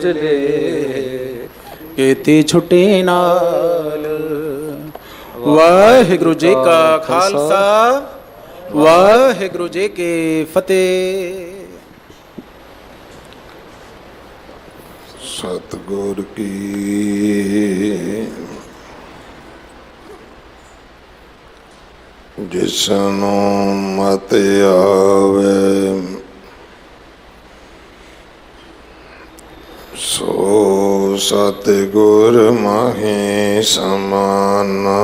चले केती छुट्टी नाल। वाहिगुरु जी का खालसा वाहिगुरु जी की फतेह। सतगुर की जिसनों मत आवे सो सतगुर माहे समाना।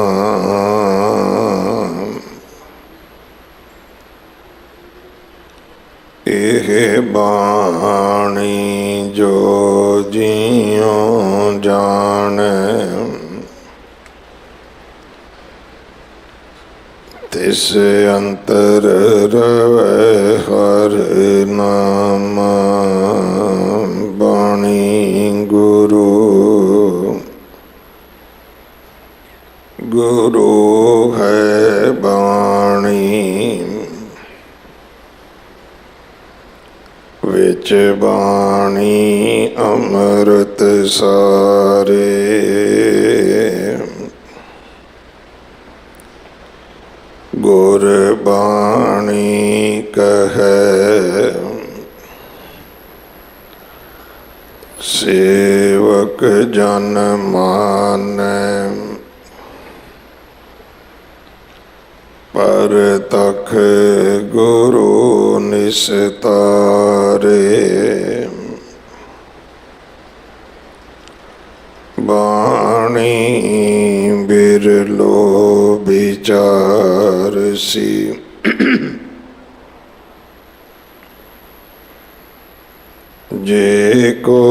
एह बाणी जो जियों जाने तिस अंतर रवे हर नाम। बाणी गुरु गुरु है बाणी विच बाणी अमृत सारे। गुर बाणी कहे सेवक जन माने पर तख गुरु निस्तारे। बाणी बिरलो विचार सी जे को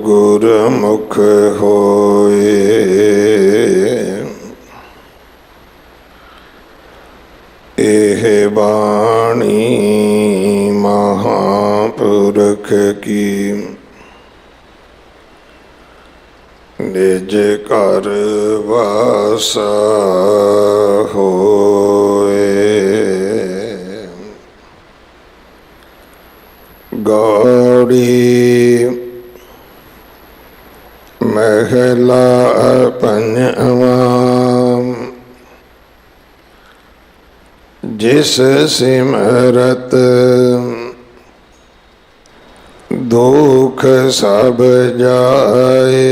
गुरमुख होए। एह बाणी महापुरख की निज कर वासा होए। गौड़ी महला पंजवा जिस सिमरत दुख सब जाए।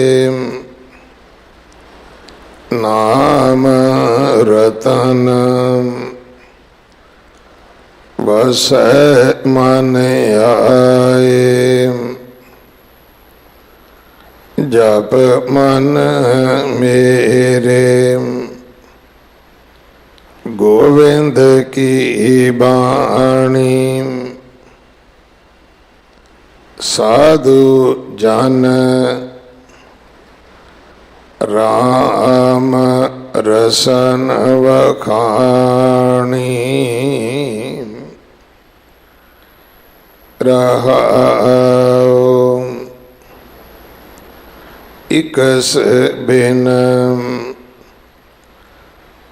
नाम रतन बस मन आए। जप मन मेरे गोविंद की बाणी। साधु जन राम रसन वखाणी। रहाओ इकस बिन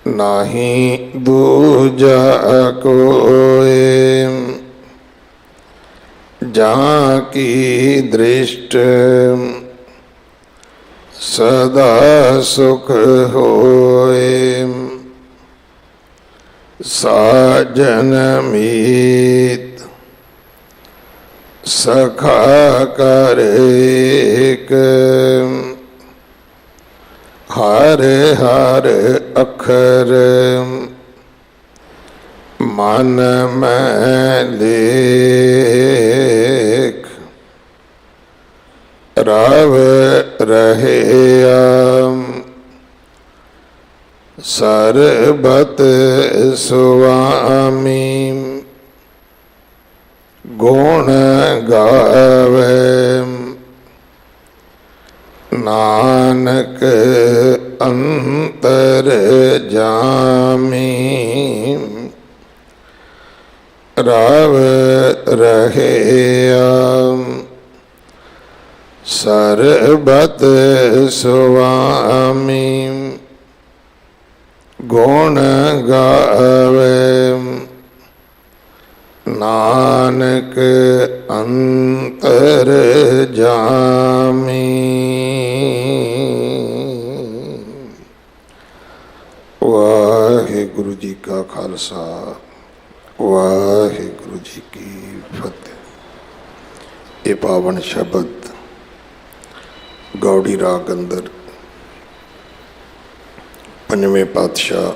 नाही दूजा कोय। जहाँ की दृष्ट सदा सुख होए। साजन मीत सखा कर एक। हर हर अखर मन में लेख। रव रहे सरबत स्वामी। गुण गावे नानक अंतर जामी। रव रहे सरबत स्वामी। गुण गावे नानक अंतर जामी। ਖਾਲਸਾ ਵਾਹਿਗੁਰੂ ਜੀ ਕੀ ਫਤਿਹ। ਇਹ ਪਾਵਨ ਸ਼ਬਦ ਗੌੜੀ ਰਾਗ ਅੰਦਰ ਪੰਜਵੇਂ ਪਾਤਸ਼ਾਹ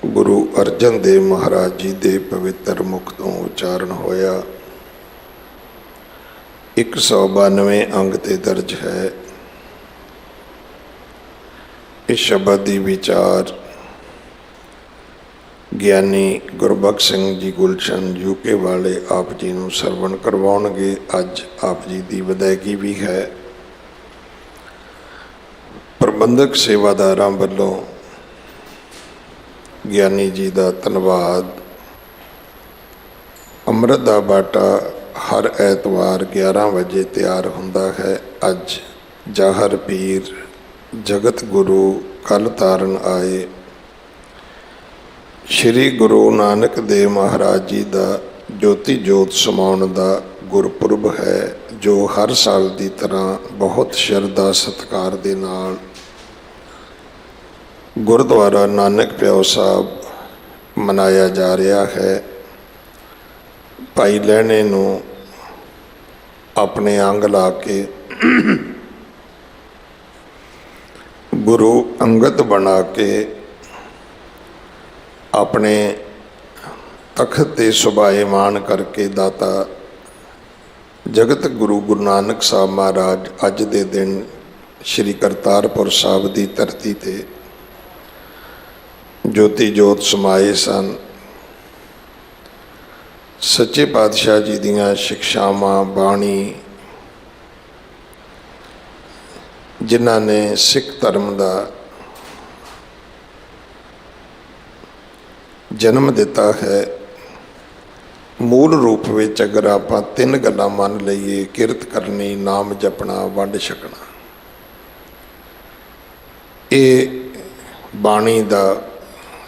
ਗੁਰੂ ਅਰਜਨ ਦੇਵ ਮਹਾਰਾਜ ਜੀ ਦੇ ਪਵਿੱਤਰ ਮੁਖ ਤੋਂ ਉਚਾਰਨ ਹੋਇਆ। 192 ਅੰਗ ਤੇ ਦਰਜ ਹੈ। ਇਸ ਸ਼ਬਦ ਦੀ ਵਿਚਾਰ ਗਿਆਨੀ ਗੁਰਬਖਸ਼ ਸਿੰਘ ਜੀ ਗੁਲਸ਼ਨ ਯੂਕੇ ਵਾਲੇ ਆਪ ਜੀ ਨੂੰ ਸਰਵਣ ਕਰਵਾਉਣਗੇ। ਅੱਜ ਆਪ ਜੀ ਦੀ ਵਿਦਾਇਗੀ ਵੀ ਹੈ। ਪ੍ਰਬੰਧਕ ਸੇਵਾਦਾਰਾਂ ਵੱਲੋਂ ਗਿਆਨੀ ਜੀ ਦਾ ਧੰਨਵਾਦ। ਅੰਮ੍ਰਿਤ ਦਾ ਬਾਟਾ ਹਰ ਐਤਵਾਰ 11 ਵਜੇ ਤਿਆਰ ਹੁੰਦਾ ਹੈ। ਅੱਜ ਜਾਹਰ ਪੀਰ ਜਗਤ ਗੁਰੂ ਕੱਲ ਤਾਰਨ ਆਏ। ਸ਼੍ਰੀ ਗੁਰੂ ਨਾਨਕ ਦੇਵ ਮਹਾਰਾਜ ਜੀ ਦਾ ਜੋਤੀ ਜੋਤ ਸਮਾਉਣ ਦਾ ਗੁਰਪੁਰਬ ਹੈ, ਜੋ ਹਰ ਸਾਲ ਦੀ ਤਰ੍ਹਾਂ ਬਹੁਤ ਸ਼ਰਧਾ ਸਤਿਕਾਰ ਦੇ ਨਾਲ ਗੁਰਦੁਆਰਾ ਨਾਨਕ ਪਿਓ ਸਾਹਿਬ ਮਨਾਇਆ ਜਾ ਰਿਹਾ ਹੈ। ਭਾਈ ਲਹਿਣੇ ਨੂੰ ਆਪਣੇ ਅੰਗ ਲਾ ਕੇ ਗੁਰੂ ਅੰਗਦ ਬਣਾ ਕੇ ਆਪਣੇ ਤਖਤ 'ਤੇ ਸੁਭਾਏਮਾਨ ਕਰਕੇ ਦਾਤਾ ਜਗਤ ਗੁਰੂ ਗੁਰੂ ਨਾਨਕ ਸਾਹਿਬ ਮਹਾਰਾਜ ਅੱਜ ਦੇ ਦਿਨ ਸ਼੍ਰੀ ਕਰਤਾਰਪੁਰ ਸਾਹਿਬ ਦੀ ਧਰਤੀ 'ਤੇ ਜੋਤੀ ਜੋਤ ਸਮਾਏ ਸਨ। ਸੱਚੇ ਪਾਤਸ਼ਾਹ ਜੀ ਦੀਆਂ ਸਿੱਖਿਆਵਾਂ ਬਾਣੀ, ਜਿਨ੍ਹਾਂ ਨੇ ਸਿੱਖ ਧਰਮ ਦਾ ਜਨਮ ਦਿੱਤਾ ਹੈ, ਮੂਲ ਰੂਪ ਵਿੱਚ ਅਗਰ ਆਪਾਂ 3 ਗੱਲਾਂ ਮੰਨ ਲਈਏ, ਕਿਰਤ ਕਰਨੀ, ਨਾਮ ਜਪਣਾ, ਵੰਡ ਛਕਣਾ, ਇਹ ਬਾਣੀ ਦਾ,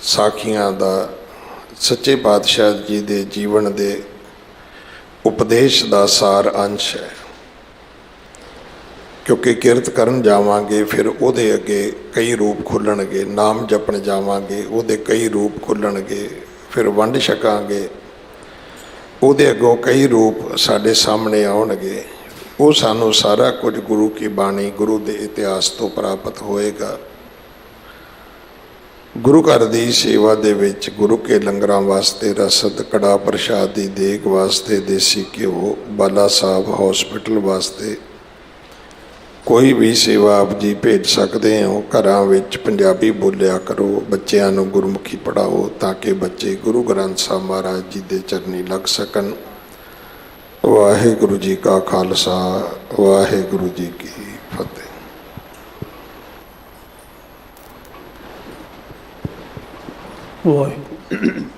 ਸਾਖੀਆਂ ਦਾ, ਸੱਚੇ ਪਾਤਸ਼ਾਹ ਜੀ ਦੇ ਜੀਵਨ ਦੇ ਉਪਦੇਸ਼ ਦਾ ਸਾਰ ਅੰਸ਼ ਹੈ। ਕਿਉਂਕਿ ਕਿਰਤ ਕਰਨ ਜਾਵਾਂਗੇ ਫਿਰ ਉਹਦੇ ਅੱਗੇ ਕਈ ਰੂਪ ਖੁੱਲ੍ਹਣਗੇ, ਨਾਮ ਜਪਣ ਜਾਵਾਂਗੇ ਉਹਦੇ ਕਈ ਰੂਪ ਖੁੱਲ੍ਹਣਗੇ, ਫਿਰ ਵੰਡ ਛਕਾਂਗੇ ਉਹਦੇ ਅੱਗੋਂ ਕਈ ਰੂਪ ਸਾਡੇ ਸਾਹਮਣੇ ਆਉਣਗੇ। ਉਹ ਸਾਨੂੰ ਸਾਰਾ ਕੁਝ ਗੁਰੂ ਕੀ ਬਾਣੀ, ਗੁਰੂ ਦੇ ਇਤਿਹਾਸ ਤੋਂ ਪ੍ਰਾਪਤ ਹੋਏਗਾ। ਗੁਰੂ ਘਰ ਦੀ ਸੇਵਾ ਦੇ ਵਿੱਚ ਗੁਰੂ ਕੇ ਲੰਗਰਾਂ ਵਾਸਤੇ ਰਸਦ, ਕੜਾ ਪ੍ਰਸ਼ਾਦ ਦੀ ਦੇਗ ਵਾਸਤੇ ਦੇਸੀ ਘਿਓ, ਬਾਲਾ ਸਾਹਿਬ ਹੌਸਪਿਟਲ ਵਾਸਤੇ ਕੋਈ ਵੀ ਸੇਵਾ ਆਪ ਜੀ ਭੇਜ ਸਕਦੇ ਹੋ। ਘਰਾਂ ਵਿੱਚ ਪੰਜਾਬੀ ਬੋਲਿਆ ਕਰੋ, ਬੱਚਿਆਂ ਨੂੰ ਗੁਰਮੁਖੀ ਪੜ੍ਹਾਓ ਤਾਂ ਕਿ ਬੱਚੇ ਗੁਰੂ ਗ੍ਰੰਥ ਸਾਹਿਬ ਮਹਾਰਾਜ ਜੀ ਦੇ ਚਰਨੀ ਲੱਗ ਸਕਣ। ਵਾਹਿਗੁਰੂ ਜੀ ਕਾ ਖਾਲਸਾ, ਵਾਹਿਗੁਰੂ ਜੀ ਕੀ ਫਤਿਹ। ਵਾਹਿਗੁਰੂ।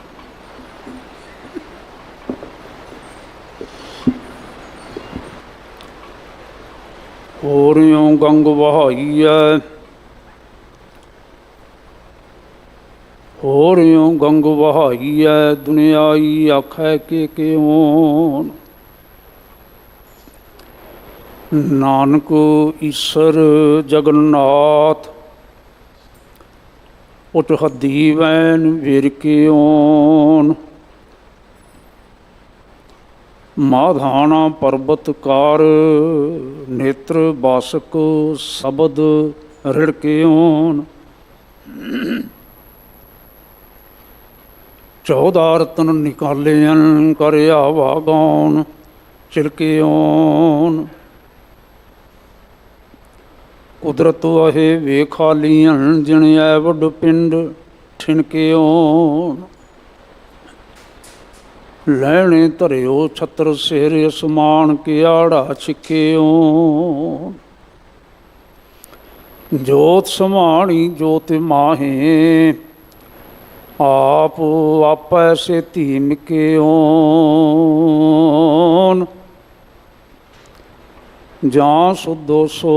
ਹੋਰਿਓ ਗੰਗ ਵਹਾਈਐ, ਹੋਰਿਓ ਗੰਗ ਵਹਾਈਐ, ਦੁਨਿਆਈ ਆਖੈ ਕਿ ਕਿਉਂ। ਨਾਨਕ ਈਸਰ ਜਗਨਨਾਥ, ਉਚ ਹੱਦੀ ਵੈਨ ਵਿਰਕਿਓਨ। ਮਾਧਾਣਾ ਪਰਬਤ ਕਾਰ, ਨੇਤਰ ਬਾਸਕ ਸ਼ਬਦ ਰਿੜਕਿਓਨ। 14 ਰਤਨ ਨਿਕਾਲਿਅਨ, ਕਰ ਆਵਾ ਗੌਣ ਚਿਲਕਿਓਨ। ਕੁਦਰਤ ਵਾਹੇ ਵੇਖਾਲੀਅਨ, ਜਿਣ ਐ ਵੱਡ ਪਿੰਡ ਠਿਣਕਿਓਨ। ਲੈਣੇ ਧਰਿਓ ਛਤਰ ਸਿਰ, ਅਸਮਾਨ ਕਿਆੜਾ ਛਿਕਿਓਨ। ਜੋਤ ਸਮਾਣੀ ਜੋਤ ਮਾਹੇ, ਆਪ ਆਪੈ ਸੇਤੀ ਮਿਕਿਓਨ। ਜਾਂ ਸੁਧੋ ਸੋ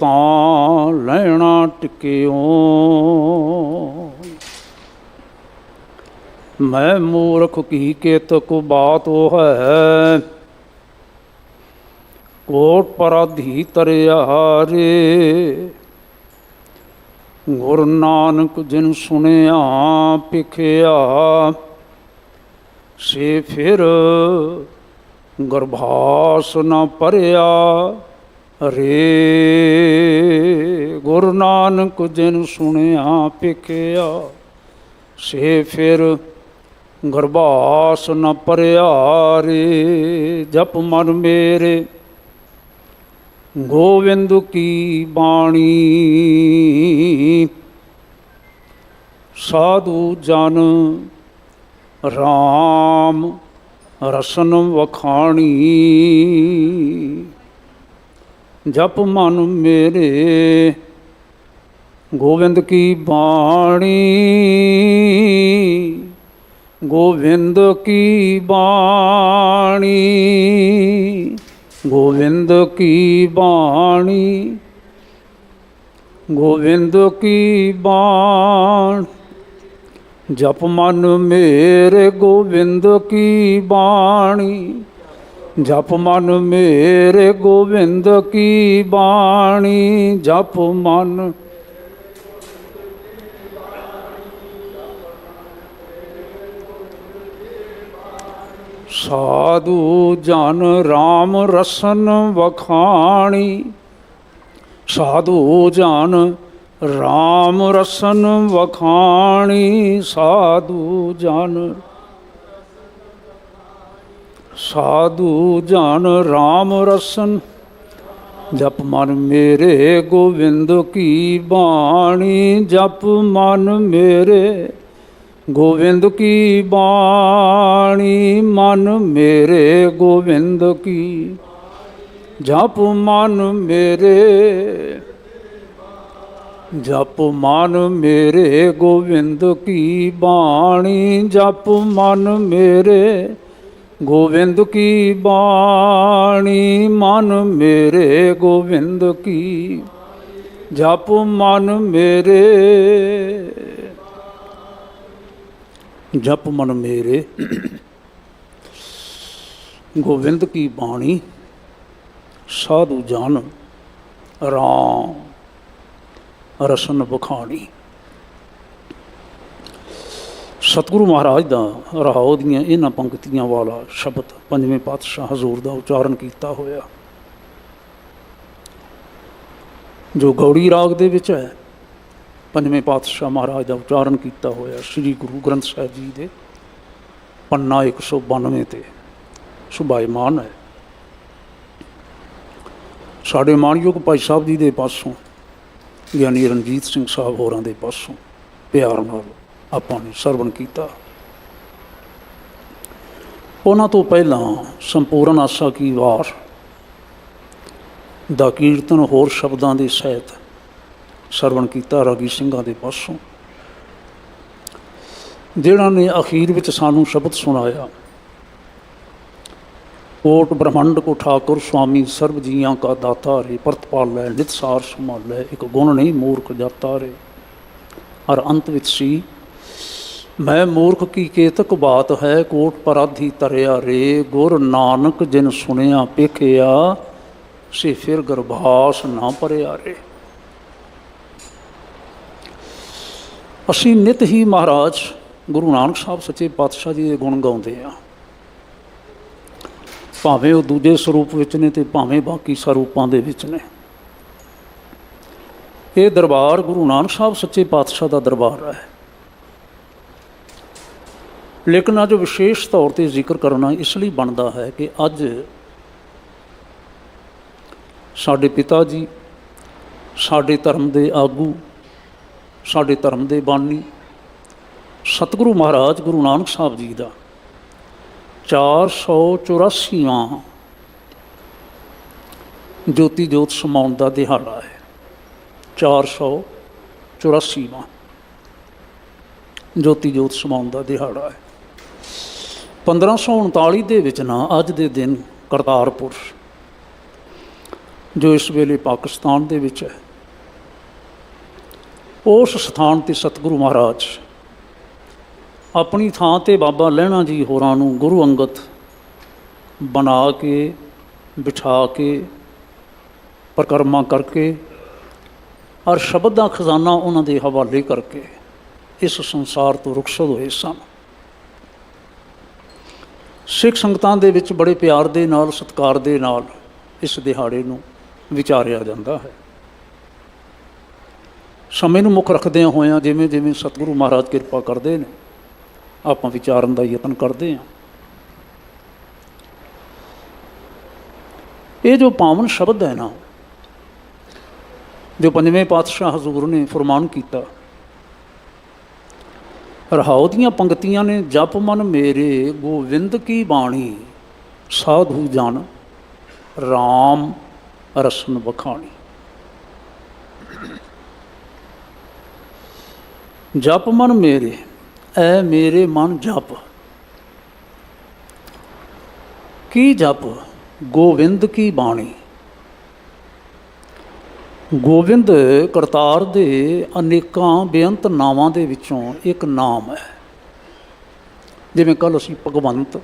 ਤਾਂ ਲੈਣਾ ਟਿਕਿਓਨ। ਮੈਂ ਮੂਰਖ ਕੀ ਕੇਤਕ ਬਾਤ ਉਹ ਹੈ, ਕੋਟ ਪਰਾਧੀ ਤਰਿਆ ਰੇ। ਗੁਰੂ ਨਾਨਕ ਜਿਨ ਸੁਣਿਆ ਭਿਖਿਆ, ਸੇ ਫਿਰ ਗਰਭਾਸ ਨ ਭਰਿਆ ਰੇ। ਗੁਰੂ ਨਾਨਕ ਜਿਨ ਸੁਣਿਆ ਭਿਖਿਆ, ਸੇ ਫਿਰ ਗਰਭਾਸ ਨ ਭਰਿਆ ਰੇ। ਜਪ ਮਨ ਮੇਰੇ ਗੋਵਿੰਦ ਕੀ ਬਾਣੀ, ਸਾਧੂ ਜਨ ਰਾਮ ਰਸਨ ਵਖਾਣੀ। ਜਪ ਮਨ ਮੇਰੇ ਗੋਵਿੰਦ ਕੀ ਬਾਣੀ, ਗੋਵਿੰਦ ਕੀ ਬਾਣੀ, ਗੋਵਿੰਦ ਕੀ ਬਾਣੀ, ਗੋਵਿੰਦ ਕੀ ਬਾਣੀ। ਜਪ ਮਨ ਮੇਰੇ ਗੋਵਿੰਦ ਕੀ ਬਾਣੀ, ਜਪ ਮਨ ਮੇਰੇ ਗੋਵਿੰਦ ਕੀ ਬਾਣੀ। ਜਪ ਮਨ ਸਾਧੂ ਜਨ ਰਾਮ ਰਸਨ ਵਖਾਣੀ, ਸਾਧੂ ਜਨ ਰਾਮ ਰਸਨ ਵਖਾਣੀ। ਸਾਧੂ ਜਨ, ਸਾਧੂ ਜਨ ਰਾਮ ਰਸਨ। ਜਪ ਮਨ ਮੇਰੇ ਗੋਵਿੰਦ ਕੀ ਬਾਣੀ, ਜਪ ਮਨ ਮੇਰੇ ਗੋਵਿੰਦ ਕੀ ਬਾਣੀ। ਮਨ ਮੇਰੇ ਗੋਵਿੰਦ ਕੀ, ਜਪ ਮਨ ਮੇਰੇ, ਜਪ ਮਨ ਮੇਰੇ ਗੋਵਿੰਦ ਕੀ ਬਾਣੀ। ਜਪ ਮਨ ਮੇਰੇ ਗੋਵਿੰਦ ਕੀ ਬਾਣੀ। ਮਨ ਮੇਰੇ ਗੋਵਿੰਦ ਕੀ, ਜਪ ਮਨ ਮੇਰੇ, ਜਪ ਮਨ ਮੇਰੇ ਗੋਵਿੰਦ ਕੀ ਬਾਣੀ। ਸਾਧੂ ਜਨ ਰਾਮ ਰਸਨ ਵਖਾਣੀ। ਸਤਿਗੁਰੂ ਮਹਾਰਾਜ ਦਾ ਰਹਾਉ ਦੀਆਂ ਇਹਨਾਂ ਪੰਕਤੀਆਂ ਵਾਲਾ ਸ਼ਬਦ ਪੰਜਵੇਂ ਪਾਤਸ਼ਾਹ ਹਜ਼ੂਰ ਦਾ ਉਚਾਰਨ ਕੀਤਾ ਹੋਇਆ, ਜੋ ਗੌੜੀ ਰਾਗ ਦੇ ਵਿੱਚ ਹੈ। ਪੰਜਵੇਂ ਪਾਤਸ਼ਾਹ ਮਹਾਰਾਜ ਦਾ ਉਚਾਰਨ ਕੀਤਾ ਹੋਇਆ ਸ੍ਰੀ ਗੁਰੂ ਗ੍ਰੰਥ ਸਾਹਿਬ ਜੀ ਦੇ ਪੰਨਾ 192 ਤੇ ਸੁਭਾਇਮਾਨ ਹੈ। ਸਾਡੇ ਮਾਣਯੋਗ ਭਾਈ ਸਾਹਿਬ ਜੀ ਦੇ ਪਾਸੋਂ, ਗਿਆਨੀ ਰਣਜੀਤ ਸਿੰਘ ਸਾਹਿਬ ਹੋਰਾਂ ਦੇ ਪਾਸੋਂ ਪਿਆਰ ਨਾਲ ਆਪਾਂ ਨੇ ਸਰਵਣ ਕੀਤਾ। ਉਹਨਾਂ ਤੋਂ ਪਹਿਲਾਂ ਸੰਪੂਰਨ ਆਸਾ ਕੀ ਵਾਰ ਦਾ ਕੀਰਤਨ ਹੋਰ ਸ਼ਬਦਾਂ ਦੇ ਸਹਿਤ ਸਰਵਣ ਕੀਤਾ ਰਾਗੀ ਸਿੰਘਾਂ ਦੇ ਪਾਸੋਂ, ਜਿਹਨਾਂ ਨੇ ਅਖੀਰ ਵਿੱਚ ਸਾਨੂੰ ਸ਼ਬਦ ਸੁਣਾਇਆ। ਕੋਟ ਬ੍ਰਹਮੰਡ ਕੋ ਠਾਕੁਰ ਸੁਆਮੀ ਸਰਬ ਜੀਆਂ ਕਾ ਦਾਤਾ ਰੇ, ਪ੍ਰਤਪਾਲ ਲੈ ਨਿਤ ਸਾਰ ਸੰਭਾਲੈ, ਇੱਕ ਗੁਣ ਨਹੀਂ ਮੂਰਖ ਜਾਤਾ ਰੇ। ਔਰ ਅੰਤ ਵਿੱਚ ਸੀ, ਮੈਂ ਮੂਰਖ ਕੀ ਕੇਤਕ ਬਾਤ ਹੈ, ਕੋਟ ਪਰਾਧੀ ਤਰਿਆ ਰੇ। ਗੁਰ ਨਾਨਕ ਜਿਨ ਸੁਣਿਆ ਪੇਖਿਆ, ਸੇ ਫਿਰ ਗਰਭਾਸ ਨਾ ਭਰਿਆ ਰੇ। ਅਸੀਂ ਨਿਤ ਹੀ ਮਹਾਰਾਜ ਗੁਰੂ ਨਾਨਕ ਸਾਹਿਬ ਸੱਚੇ ਪਾਤਸ਼ਾਹ ਜੀ ਦੇ ਗੁਣ ਗਾਉਂਦੇ ਹਾਂ, ਭਾਵੇਂ ਉਹ ਦੂਜੇ ਸਰੂਪ ਵਿੱਚ ਨੇ ਤੇ ਭਾਵੇਂ ਬਾਕੀ ਸਰੂਪਾਂ ਦੇ ਵਿੱਚ ਨੇ। ਇਹ ਦਰਬਾਰ ਗੁਰੂ ਨਾਨਕ ਸਾਹਿਬ ਸੱਚੇ ਪਾਤਸ਼ਾਹ ਦਾ ਦਰਬਾਰ ਹੈ। ਲੇਕਿਨ ਅੱਜ ਵਿਸ਼ੇਸ਼ ਤੌਰ 'ਤੇ ਜ਼ਿਕਰ ਕਰਨਾ ਇਸ ਲਈ ਬਣਦਾ ਹੈ ਕਿ ਅੱਜ ਸਾਡੇ ਪਿਤਾ ਜੀ, ਸਾਡੇ ਧਰਮ ਦੇ ਆਗੂ, ਸਾਡੇ ਧਰਮ ਦੇ ਬਾਨੀ ਸਤਿਗੁਰੂ ਮਹਾਰਾਜ ਗੁਰੂ ਨਾਨਕ ਸਾਹਿਬ ਜੀ ਦਾ 484ਵਾਂ ਜੋਤੀ ਜੋਤ ਸਮਾਉਣ ਦਾ ਦਿਹਾੜਾ ਹੈ। 484ਵਾਂ ਜੋਤੀ ਜੋਤ ਸਮਾਉਣ ਦਾ ਦਿਹਾੜਾ ਹੈ। 1539 ਦੇ ਵਿੱਚ ਨਾ ਅੱਜ ਦੇ ਦਿਨ ਕਰਤਾਰਪੁਰ, ਜੋ ਇਸ ਵੇਲੇ ਪਾਕਿਸਤਾਨ ਦੇ ਵਿੱਚ ਹੈ, ਉਸ ਸਥਾਨ 'ਤੇ ਸਤਿਗੁਰੂ ਮਹਾਰਾਜ ਆਪਣੀ ਥਾਂ 'ਤੇ ਬਾਬਾ ਲਹਿਣਾ ਜੀ ਹੋਰਾਂ ਨੂੰ ਗੁਰੂ ਅੰਗਦ ਬਣਾ ਕੇ ਬਿਠਾ ਕੇ ਪਰਿਕਰਮਾ ਕਰਕੇ ਔਰ ਸ਼ਬਦ ਦਾ ਖਜ਼ਾਨਾ ਉਹਨਾਂ ਦੇ ਹਵਾਲੇ ਕਰਕੇ ਇਸ ਸੰਸਾਰ ਤੋਂ ਰੁਖਸਤ ਹੋਏ ਸਨ। ਸਿੱਖ ਸੰਗਤਾਂ ਦੇ ਵਿੱਚ ਬੜੇ ਪਿਆਰ ਦੇ ਨਾਲ, ਸਤਿਕਾਰ ਦੇ ਨਾਲ ਇਸ ਦਿਹਾੜੇ ਨੂੰ ਵਿਚਾਰਿਆ ਜਾਂਦਾ ਹੈ। ਸਮੇਂ ਨੂੰ ਮੁੱਖ ਰੱਖਦਿਆਂ ਹੋਇਆਂ ਜਿਵੇਂ ਜਿਵੇਂ ਸਤਿਗੁਰੂ ਮਹਾਰਾਜ ਕਿਰਪਾ ਕਰਦੇ ਨੇ, ਆਪਾਂ ਵਿਚਾਰਨ ਦਾ ਯਤਨ ਕਰਦੇ ਹਾਂ। ਇਹ ਜੋ ਪਾਵਨ ਸ਼ਬਦ ਹੈ ਨਾ, ਜੋ ਪੰਜਵੇਂ ਪਾਤਸ਼ਾਹ ਹਜ਼ੂਰ ਨੇ ਫਰਮਾਨ ਕੀਤਾ, ਰਹਾਉ ਦੀਆਂ ਪੰਕਤੀਆਂ ਨੇ, ਜਪ ਮਨ ਮੇਰੇ ਗੋਵਿੰਦ ਕੀ ਬਾਣੀ, ਸਾਧੂ ਜਨ ਰਾਮ ਰਸਨ ਵਖਾਣੀ। ਜਪ ਮਨ ਮੇਰੇ, ਐ ਮੇਰੇ ਮਨ ਜਪ। ਕੀ ਜਪ? ਗੋਵਿੰਦ ਕੀ ਬਾਣੀ। ਗੋਬਿੰਦ ਕਰਤਾਰ ਦੇ ਅਨੇਕਾਂ ਬੇਅੰਤ ਨਾਵਾਂ ਦੇ ਵਿੱਚੋਂ ਇੱਕ ਨਾਮ ਹੈ। ਜਿਵੇਂ ਕੱਲ੍ਹ ਅਸੀਂ ਭਗਵੰਤ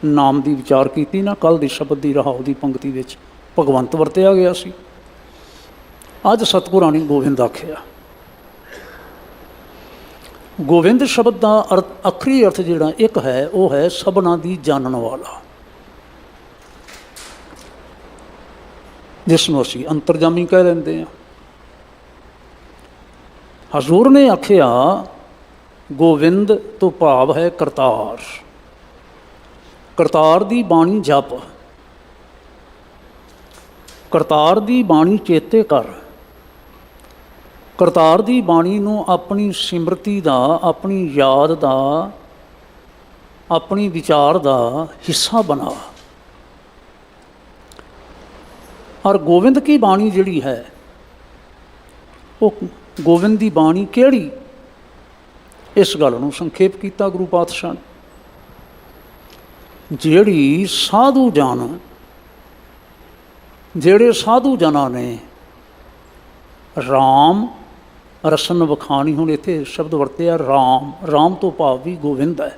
ਨਾਮ ਦੀ ਵਿਚਾਰ ਕੀਤੀ ਨਾ, ਕੱਲ੍ਹ ਦੇ ਸ਼ਬਦ ਦੀ ਰਹਾਉ ਦੀ ਪੰਕਤੀ ਵਿੱਚ ਭਗਵੰਤ ਵਰਤਿਆ ਗਿਆ ਸੀ। ਅੱਜ ਸਤਿਗੁਰਾਂ ਨੇ ਗੋਬਿੰਦ ਆਖਿਆ। ਗੋਬਿੰਦ ਸ਼ਬਦ ਦਾ ਆਖਰੀ ਅਰਥ ਜਿਹੜਾ ਇੱਕ ਹੈ, ਉਹ ਹੈ ਸਭਨਾਂ ਦੀ ਜਾਣਨ ਵਾਲਾ, ਜਿਸ ਨੂੰ ਅਸੀਂ ਅੰਤਰਜਾਮੀ ਕਹਿ ਲੈਂਦੇ ਹਾਂ। ਹਜ਼ੂਰ ਨੇ ਆਖਿਆ ਗੋਬਿੰਦ ਤੋਂ ਭਾਵ ਹੈ ਕਰਤਾਰ। ਕਰਤਾਰ ਦੀ ਬਾਣੀ ਜਪ, ਕਰਤਾਰ ਦੀ ਬਾਣੀ ਚੇਤੇ ਕਰ। ਕਰਤਾਰ ਦੀ ਬਾਣੀ ਨੂੰ ਆਪਣੀ ਸਿਮਰਤੀ ਦਾ, ਆਪਣੀ ਯਾਦ ਦਾ, ਆਪਣੀ ਵਿਚਾਰ ਦਾ ਹਿੱਸਾ ਬਣਾ। ਔਰ ਗੋਬਿੰਦ ਕੀ ਬਾਣੀ ਜਿਹੜੀ ਹੈ, ਉਹ ਗੋਬਿੰਦ ਦੀ ਬਾਣੀ ਕਿਹੜੀ, ਇਸ ਗੱਲ ਨੂੰ ਸੰਖੇਪ ਕੀਤਾ ਗੁਰੂ ਪਾਤਸ਼ਾਹ ਨੇ। ਜਿਹੜੀ ਸਾਧੂ ਜਨ, ਜਿਹੜੇ ਸਾਧੂ ਜਨਾਂ ਨੇ ਰਾਮ ਰਸਨ ਵਖਾਣੀ, ਹੁਣ ਇੱਥੇ ਸ਼ਬਦ ਵਰਤਿਆ ਰਾਮ, ਰਾਮ ਤੋਂ ਭਾਵ ਵੀ ਗੋਬਿੰਦ ਹੈ।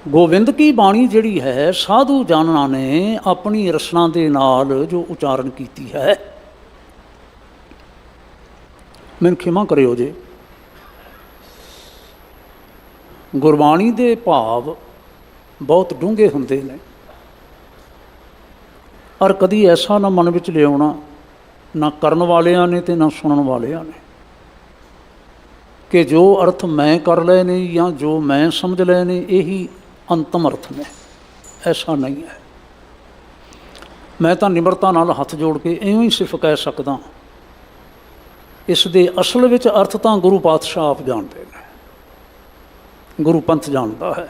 ਗੋਬਿੰਦ ਕੀ ਬਾਣੀ ਜਿਹੜੀ ਹੈ, ਸਾਧੂ ਜਨਾਂ ਨੇ ਆਪਣੀ ਰਸਨਾ ਦੇ ਨਾਲ ਜੋ ਉਚਾਰਨ ਕੀਤੀ ਹੈ। ਮੈਨੂੰ ਖਿਮਾ ਕਰਿਓ ਜੇ, ਗੁਰਬਾਣੀ ਦੇ ਭਾਵ ਬਹੁਤ ਡੂੰਘੇ ਹੁੰਦੇ ਨੇ, ਔਰ ਕਦੀ ਐਸਾ ਨਾ ਮਨ ਵਿੱਚ ਲਿਆਉਣਾ, ਨਾ ਕਰਨ ਵਾਲਿਆਂ ਨੇ ਤੇ ਨਾ ਸੁਣਨ ਵਾਲਿਆਂ ਨੇ, ਕਿ ਜੋ ਅਰਥ ਮੈਂ ਕਰ ਲਏ ਨੇ ਜਾਂ ਜੋ ਮੈਂ ਸਮਝ ਲਏ ਨੇ ਇਹੀ ਅੰਤਮ ਅਰਥ ਨੇ। ਐਸਾ ਨਹੀਂ ਹੈ। ਮੈਂ ਤਾਂ ਨਿਮਰਤਾ ਨਾਲ ਹੱਥ ਜੋੜ ਕੇ ਇਉਂ ਹੀ ਸਿਰਫ ਕਹਿ ਸਕਦਾ, ਇਸ ਦੇ ਅਸਲ ਵਿੱਚ ਅਰਥ ਤਾਂ ਗੁਰੂ ਪਾਤਸ਼ਾਹ ਆਪ ਜਾਣਦੇ ਨੇ, ਗੁਰੂ ਪੰਥ ਜਾਣਦਾ ਹੈ।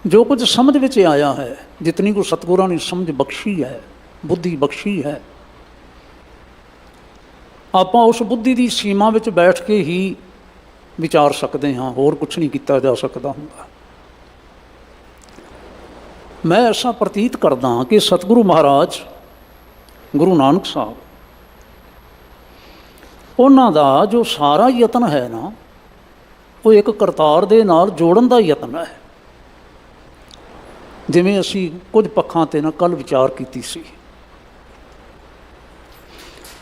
ਜੋ ਕੁਝ ਸਮਝ ਵਿੱਚ ਆਇਆ ਹੈ, ਜਿਤਨੀ ਕੁ ਸਤਿਗੁਰਾਂ ਨੇ ਸਮਝ ਬਖਸ਼ੀ ਹੈ, ਬੁੱਧੀ ਬਖਸ਼ੀ ਹੈ, ਆਪਾਂ ਉਸ ਬੁੱਧੀ ਦੀ ਸੀਮਾ ਵਿੱਚ ਬੈਠ ਕੇ ਹੀ ਵਿਚਾਰ ਸਕਦੇ ਹਾਂ, ਹੋਰ ਕੁਛ ਨਹੀਂ ਕੀਤਾ ਜਾ ਸਕਦਾ ਹੁੰਦਾ। ਮੈਂ ਐਸਾ ਪ੍ਰਤੀਤ ਕਰਦਾ ਕਿ ਸਤਿਗੁਰੂ ਮਹਾਰਾਜ ਗੁਰੂ ਨਾਨਕ ਸਾਹਿਬ, ਉਹਨਾਂ ਦਾ ਜੋ ਸਾਰਾ ਯਤਨ ਹੈ ਨਾ, ਉਹ ਇੱਕ ਕਰਤਾਰ ਦੇ ਨਾਲ ਜੋੜਨ ਦਾ ਯਤਨ ਹੈ। ਜਿਵੇਂ ਅਸੀਂ ਕੁਝ ਪੱਖਾਂ 'ਤੇ ਨਾ ਕੱਲ੍ਹ ਵਿਚਾਰ ਕੀਤੀ ਸੀ,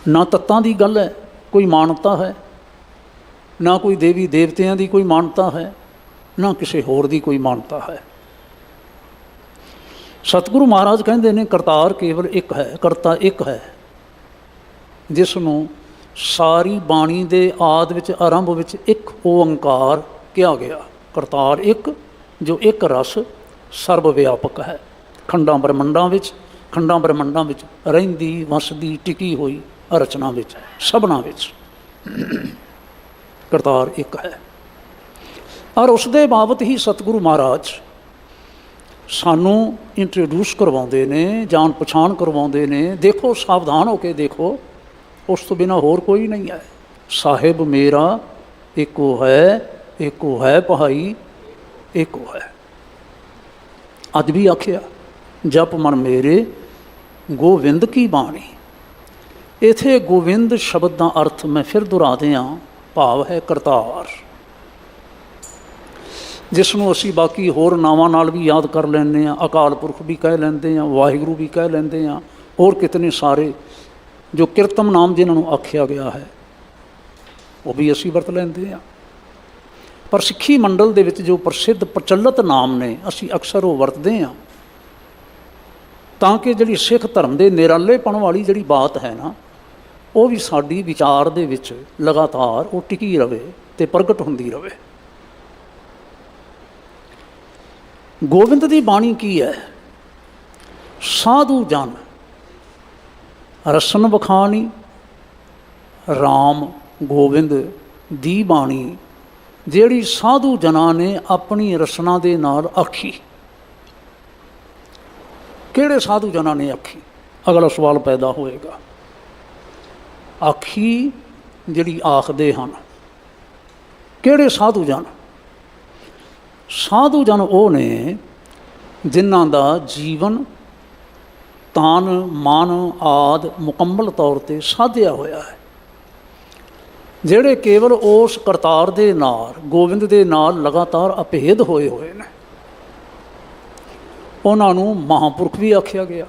ਨਾ ਤੱਤਾਂ ਦੀ ਗੱਲ ਹੈ, ਕੋਈ ਮਾਨਤਾ ਹੈ, ਨਾ ਕੋਈ ਦੇਵੀ ਦੇਵਤਿਆਂ ਦੀ ਕੋਈ ਮਾਨਤਾ ਹੈ, ਨਾ ਕਿਸੇ ਹੋਰ ਦੀ ਕੋਈ ਮਾਨਤਾ ਹੈ। ਸਤਿਗੁਰੂ ਮਹਾਰਾਜ ਕਹਿੰਦੇ ਨੇ ਕਰਤਾਰ ਕੇਵਲ ਇੱਕ ਹੈ, ਕਰਤਾ ਇੱਕ ਹੈ, ਜਿਸ ਨੂੰ ਸਾਰੀ ਬਾਣੀ ਦੇ ਆਦਿ ਵਿੱਚ, ਆਰੰਭ ਵਿੱਚ ਇੱਕ ਓੰਕਾਰ ਕਿਹਾ ਗਿਆ। ਕਰਤਾਰ ਇੱਕ, ਜੋ ਇੱਕ ਰਸ ਸਰਬ ਵਿਆਪਕ ਹੈ, ਖੰਡਾਂ ਬ੍ਰਹਮੰਡਾਂ ਵਿੱਚ ਰਹਿੰਦੀ ਵਸਦੀ ਟਿਕੀ ਹੋਈ ਰਚਨਾ ਵਿੱਚ, ਸਭਨਾਂ ਵਿੱਚ ਕਰਤਾਰ ਇੱਕ ਹੈ। ਔਰ ਉਸ ਦੇ ਬਾਬਤ ਹੀ ਸਤਿਗੁਰੂ ਮਹਾਰਾਜ ਸਾਨੂੰ ਇੰਟਰੋਡਿਊਸ ਕਰਵਾਉਂਦੇ ਨੇ, ਜਾਣ ਪਛਾਣ ਕਰਵਾਉਂਦੇ ਨੇ। ਦੇਖੋ, ਸਾਵਧਾਨ ਹੋ ਕੇ ਦੇਖੋ, ਉਸ ਤੋਂ ਬਿਨਾਂ ਹੋਰ ਕੋਈ ਨਹੀਂ ਹੈ। ਸਾਹਿਬ ਮੇਰਾ ਇੱਕੋ ਹੈ ਭਾਈ, ਇੱਕੋ ਹੈ। ਅੱਜ ਵੀ ਆਖਿਆ ਜਪ ਮਨ ਮੇਰੇ ਗੋਬਿੰਦ ਕੀ ਬਾਣੀ। ਇੱਥੇ ਗੋਬਿੰਦ ਸ਼ਬਦ ਦਾ ਅਰਥ ਮੈਂ ਫਿਰ ਦੁਹਰਾ ਦਿਆਂ, ਭਾਵ ਹੈ ਕਰਤਾਰ, ਜਿਸ ਨੂੰ ਅਸੀਂ ਬਾਕੀ ਹੋਰ ਨਾਵਾਂ ਨਾਲ ਵੀ ਯਾਦ ਕਰ ਲੈਂਦੇ ਹਾਂ। ਅਕਾਲ ਪੁਰਖ ਵੀ ਕਹਿ ਲੈਂਦੇ ਹਾਂ, ਵਾਹਿਗੁਰੂ ਵੀ ਕਹਿ ਲੈਂਦੇ ਹਾਂ, ਹੋਰ ਕਿਤਨੇ ਸਾਰੇ ਜੋ ਕੀਰਤਮ ਨਾਮ ਜਿਨ੍ਹਾਂ ਨੂੰ ਆਖਿਆ ਗਿਆ ਹੈ ਉਹ ਵੀ ਅਸੀਂ ਵਰਤ ਲੈਂਦੇ ਹਾਂ। ਪਰ ਸਿੱਖੀ ਮੰਡਲ ਦੇ ਵਿੱਚ ਜੋ ਪ੍ਰਸਿੱਧ ਪ੍ਰਚਲਿਤ ਨਾਮ ਨੇ ਅਸੀਂ ਅਕਸਰ ਉਹ ਵਰਤਦੇ ਹਾਂ, ਤਾਂ ਕਿ ਜਿਹੜੀ ਸਿੱਖ ਧਰਮ ਦੇ ਨਿਰਾਲੇਪਣ ਵਾਲੀ ਜਿਹੜੀ ਬਾਤ ਹੈ ਨਾ, ਉਹ ਵੀ ਸਾਡੀ ਵਿਚਾਰ ਦੇ ਵਿੱਚ ਲਗਾਤਾਰ ਉਹ ਟਿਕੀ ਰਵੇ ਅਤੇ ਪ੍ਰਗਟ ਹੁੰਦੀ ਰਵੇ। ਗੋਬਿੰਦ ਦੀ ਬਾਣੀ ਕੀ ਹੈ? ਸਾਧੂ ਜਨ ਰਸਨ ਬਖਾਣੀ, ਰਾਮ ਗੋਬਿੰਦ ਦੀ ਬਾਣੀ ਜਿਹੜੀ ਸਾਧੂ ਜਨਾਂ ਨੇ ਆਪਣੀ ਰਸਨਾ ਦੇ ਨਾਲ ਆਖੀ। ਕਿਹੜੇ ਸਾਧੂ ਜਨਾਂ ਨੇ ਆਖੀ? ਅਗਲਾ ਸਵਾਲ ਪੈਦਾ ਹੋਏਗਾ। ਆਖੀ ਜਿਹੜੀ ਆਖਦੇ ਹਨ, ਕਿਹੜੇ ਸਾਧੂ ਜਨ? ਸਾਧੂ ਜਨ ਉਹ ਨੇ ਜਿਨ੍ਹਾਂ ਦਾ ਜੀਵਨ ਤਨ ਮਨ ਆਦਿ ਮੁਕੰਮਲ ਤੌਰ 'ਤੇ ਸਾਧਿਆ ਹੋਇਆ ਹੈ, ਜਿਹੜੇ ਕੇਵਲ ਉਸ ਕਰਤਾਰ ਦੇ ਨਾਲ, ਗੋਬਿੰਦ ਦੇ ਨਾਲ ਲਗਾਤਾਰ ਅਭੇਦ ਹੋਏ ਹੋਏ ਨੇ। ਉਹਨਾਂ ਨੂੰ ਮਹਾਂਪੁਰਖ ਵੀ ਆਖਿਆ ਗਿਆ।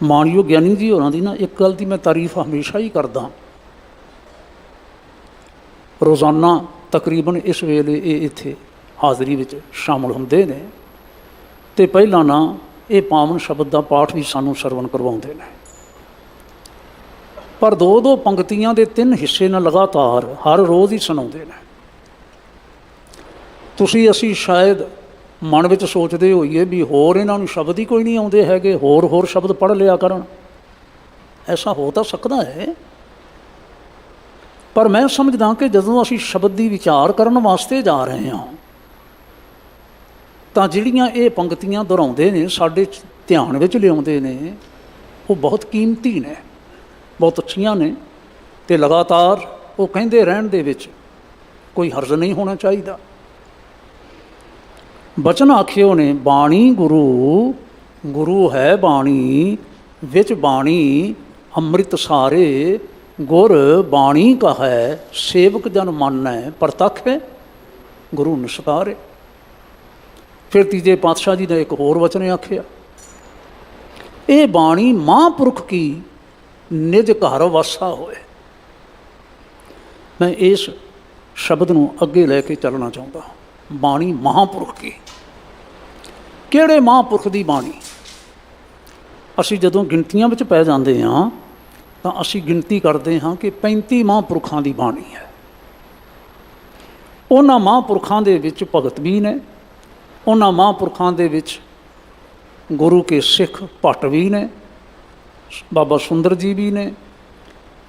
ਮਾਣਯੋਗ ਗਿਆਨੀ ਜੀ ਹੋਰਾਂ ਦੀ ਨਾ ਇੱਕ ਗੱਲ ਦੀ ਮੈਂ ਤਾਰੀਫ ਹਮੇਸ਼ਾ ਹੀ ਕਰਦਾ। ਰੋਜ਼ਾਨਾ ਤਕਰੀਬਨ ਇਸ ਵੇਲੇ ਇਹ ਇੱਥੇ ਹਾਜ਼ਰੀ ਵਿੱਚ ਸ਼ਾਮਲ ਹੁੰਦੇ ਨੇ ਅਤੇ ਪਹਿਲਾਂ ਨਾ ਇਹ ਪਾਵਨ ਸ਼ਬਦ ਦਾ ਪਾਠ ਵੀ ਸਾਨੂੰ ਸਰਵਣ ਕਰਵਾਉਂਦੇ ਨੇ। ਪਰ 2-2 ਪੰਕਤੀਆਂ ਦੇ 3 ਹਿੱਸੇ ਨਾਲ ਲਗਾਤਾਰ ਹਰ ਰੋਜ਼ ਹੀ ਸੁਣਾਉਂਦੇ ਨੇ। ਅਸੀਂ ਸ਼ਾਇਦ ਮਨ ਵਿੱਚ ਸੋਚਦੇ ਹੋਈਏ ਵੀ ਹੋਰ ਇਹਨਾਂ ਨੂੰ ਸ਼ਬਦ ਹੀ ਕੋਈ ਨਹੀਂ ਆਉਂਦੇ ਹੈਗੇ, ਹੋਰ ਸ਼ਬਦ ਪੜ੍ਹ ਲਿਆ ਕਰਨ। ਐਸਾ ਹੋ ਤਾਂ ਸਕਦਾ ਹੈ, ਪਰ ਮੈਂ ਸਮਝਦਾ ਕਿ ਜਦੋਂ ਅਸੀਂ ਸ਼ਬਦ ਦੀ ਵਿਚਾਰ ਕਰਨ ਵਾਸਤੇ ਜਾ ਰਹੇ ਹਾਂ ਤਾਂ ਜਿਹੜੀਆਂ ਇਹ ਪੰਕਤੀਆਂ ਦੁਹਰਾਉਂਦੇ ਨੇ, ਸਾਡੇ ਧਿਆਨ ਵਿੱਚ ਲਿਆਉਂਦੇ ਨੇ, ਉਹ ਬਹੁਤ ਕੀਮਤੀ ਨੇ, ਬਹੁਤ ਅੱਛੀਆਂ ਨੇ ਅਤੇ ਲਗਾਤਾਰ ਉਹ ਕਹਿੰਦੇ ਰਹਿਣ ਦੇ ਵਿੱਚ ਕੋਈ ਹਰਜ਼ ਨਹੀਂ ਹੋਣਾ ਚਾਹੀਦਾ। ਬਚਨ ਆਖਿਓ ਨੇ ਬਾਣੀ ਗੁਰੂ, ਗੁਰੂ ਹੈ ਬਾਣੀ, ਵਿੱਚ ਬਾਣੀ ਅੰਮ੍ਰਿਤ ਸਾਰੇ, ਗੁਰ ਬਾਣੀ ਕਹੈ ਸੇਵਕ ਜਨ ਮਾਨੈ ਪ੍ਰਤੱਖ ਹੈ, ਗੁਰੂ ਨਿਸਕਾਰੇ। ਫਿਰ ਤੀਜੇ ਪਾਤਸ਼ਾਹ ਜੀ ਨੇ ਇੱਕ ਹੋਰ ਵਚਨ ਆਖਿਆ, ਇਹ ਬਾਣੀ ਮਹਾਂਪੁਰਖ ਕੀ ਨਿਜ ਘਰ ਵਾਸਾ ਹੋਏ। ਮੈਂ ਇਸ ਸ਼ਬਦ ਨੂੰ ਅੱਗੇ ਲੈ ਕੇ ਚੱਲਣਾ ਚਾਹੁੰਦਾ। ਬਾਣੀ ਮਹਾਂਪੁਰਖ ਕੀ, ਕਿਹੜੇ ਮਹਾਂਪੁਰਖ ਦੀ ਬਾਣੀ? ਅਸੀਂ ਜਦੋਂ ਗਿਣਤੀਆਂ ਵਿੱਚ ਪੈ ਜਾਂਦੇ ਹਾਂ ਤਾਂ ਅਸੀਂ ਗਿਣਤੀ ਕਰਦੇ ਹਾਂ ਕਿ 35 ਮਹਾਂਪੁਰਖਾਂ ਦੀ ਬਾਣੀ ਹੈ। ਉਹਨਾਂ ਮਹਾਂਪੁਰਖਾਂ ਦੇ ਵਿੱਚ ਭਗਤ ਵੀ ਨੇ, ਉਹਨਾਂ ਮਹਾਂਪੁਰਖਾਂ ਦੇ ਵਿੱਚ ਗੁਰੂ ਕੇ ਸਿੱਖ ਭੱਟ ਵੀ ਨੇ, ਬਾਬਾ ਸੁੰਦਰ ਜੀ ਵੀ ਨੇ,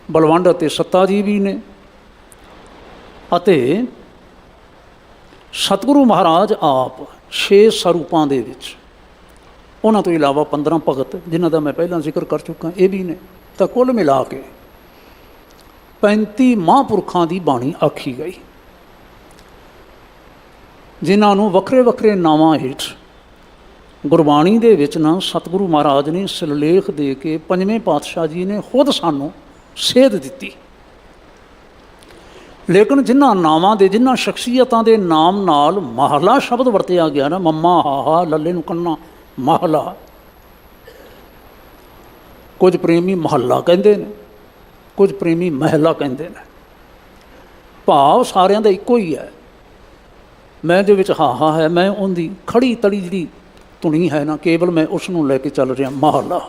ਬਲਵੰਡ ਅਤੇ ਸੱਤਾ ਜੀ ਵੀ ਨੇ, ਅਤੇ ਸਤਿਗੁਰੂ ਮਹਾਰਾਜ ਆਪ 6 ਸਰੂਪਾਂ ਦੇ ਵਿੱਚ, ਉਹਨਾਂ ਤੋਂ ਇਲਾਵਾ 15 ਭਗਤ ਜਿਨ੍ਹਾਂ ਦਾ ਮੈਂ ਪਹਿਲਾਂ ਜ਼ਿਕਰ ਕਰ ਚੁੱਕਾ, ਇਹ ਵੀ ਨੇ। ਤਾਂ ਕੁੱਲ ਮਿਲਾ ਕੇ 35 ਮਹਾਂਪੁਰਖਾਂ ਦੀ ਬਾਣੀ ਆਖੀ ਗਈ, ਜਿਨ੍ਹਾਂ ਨੂੰ ਵੱਖਰੇ ਵੱਖਰੇ ਨਾਵਾਂ ਹੇਠ ਗੁਰਬਾਣੀ ਦੇ ਵਿੱਚ ਨਾ ਸਤਿਗੁਰੂ ਮਹਾਰਾਜ ਨੇ ਸਿਰਲੇਖ ਦੇ ਕੇ 5ਵੇਂ ਪਾਤਸ਼ਾਹ ਜੀ ਨੇ ਖੁਦ ਸਾਨੂੰ ਸੇਧ ਦਿੱਤੀ। ਲੇਕਿਨ ਜਿਨ੍ਹਾਂ ਨਾਵਾਂ ਦੇ, ਜਿਨ੍ਹਾਂ ਸ਼ਖਸੀਅਤਾਂ ਦੇ ਨਾਮ ਨਾਲ ਮਹਲਾ ਸ਼ਬਦ ਵਰਤਿਆ ਗਿਆ ਨਾ, ਮੰਮਾ ਹਾਹਾ ਲੱਲੇ ਨੂੰ ਕੰਨਾ ਮਹਲਾ, ਕੁਝ ਪ੍ਰੇਮੀ ਮਹੱਲਾ ਕਹਿੰਦੇ ਨੇ, ਕੁਝ ਪ੍ਰੇਮੀ ਮਹਿਲਾ ਕਹਿੰਦੇ ਨੇ। ਭਾਵ ਸਾਰਿਆਂ ਦਾ ਇੱਕੋ ਹੀ ਹੈ। ਮੈਂ ਦੇ ਵਿੱਚ ਹਾਹਾ ਹੈ, ਮੈਂ ਉਹਦੀ ਖੜੀ ਤੜੀ ਜਿਹੜੀ ਧੁਨੀ ਹੈ ਨਾ, ਕੇਵਲ ਮੈਂ ਉਸ ਨੂੰ ਲੈ ਕੇ ਚੱਲ ਰਿਹਾ ਮਹੱਲਾ।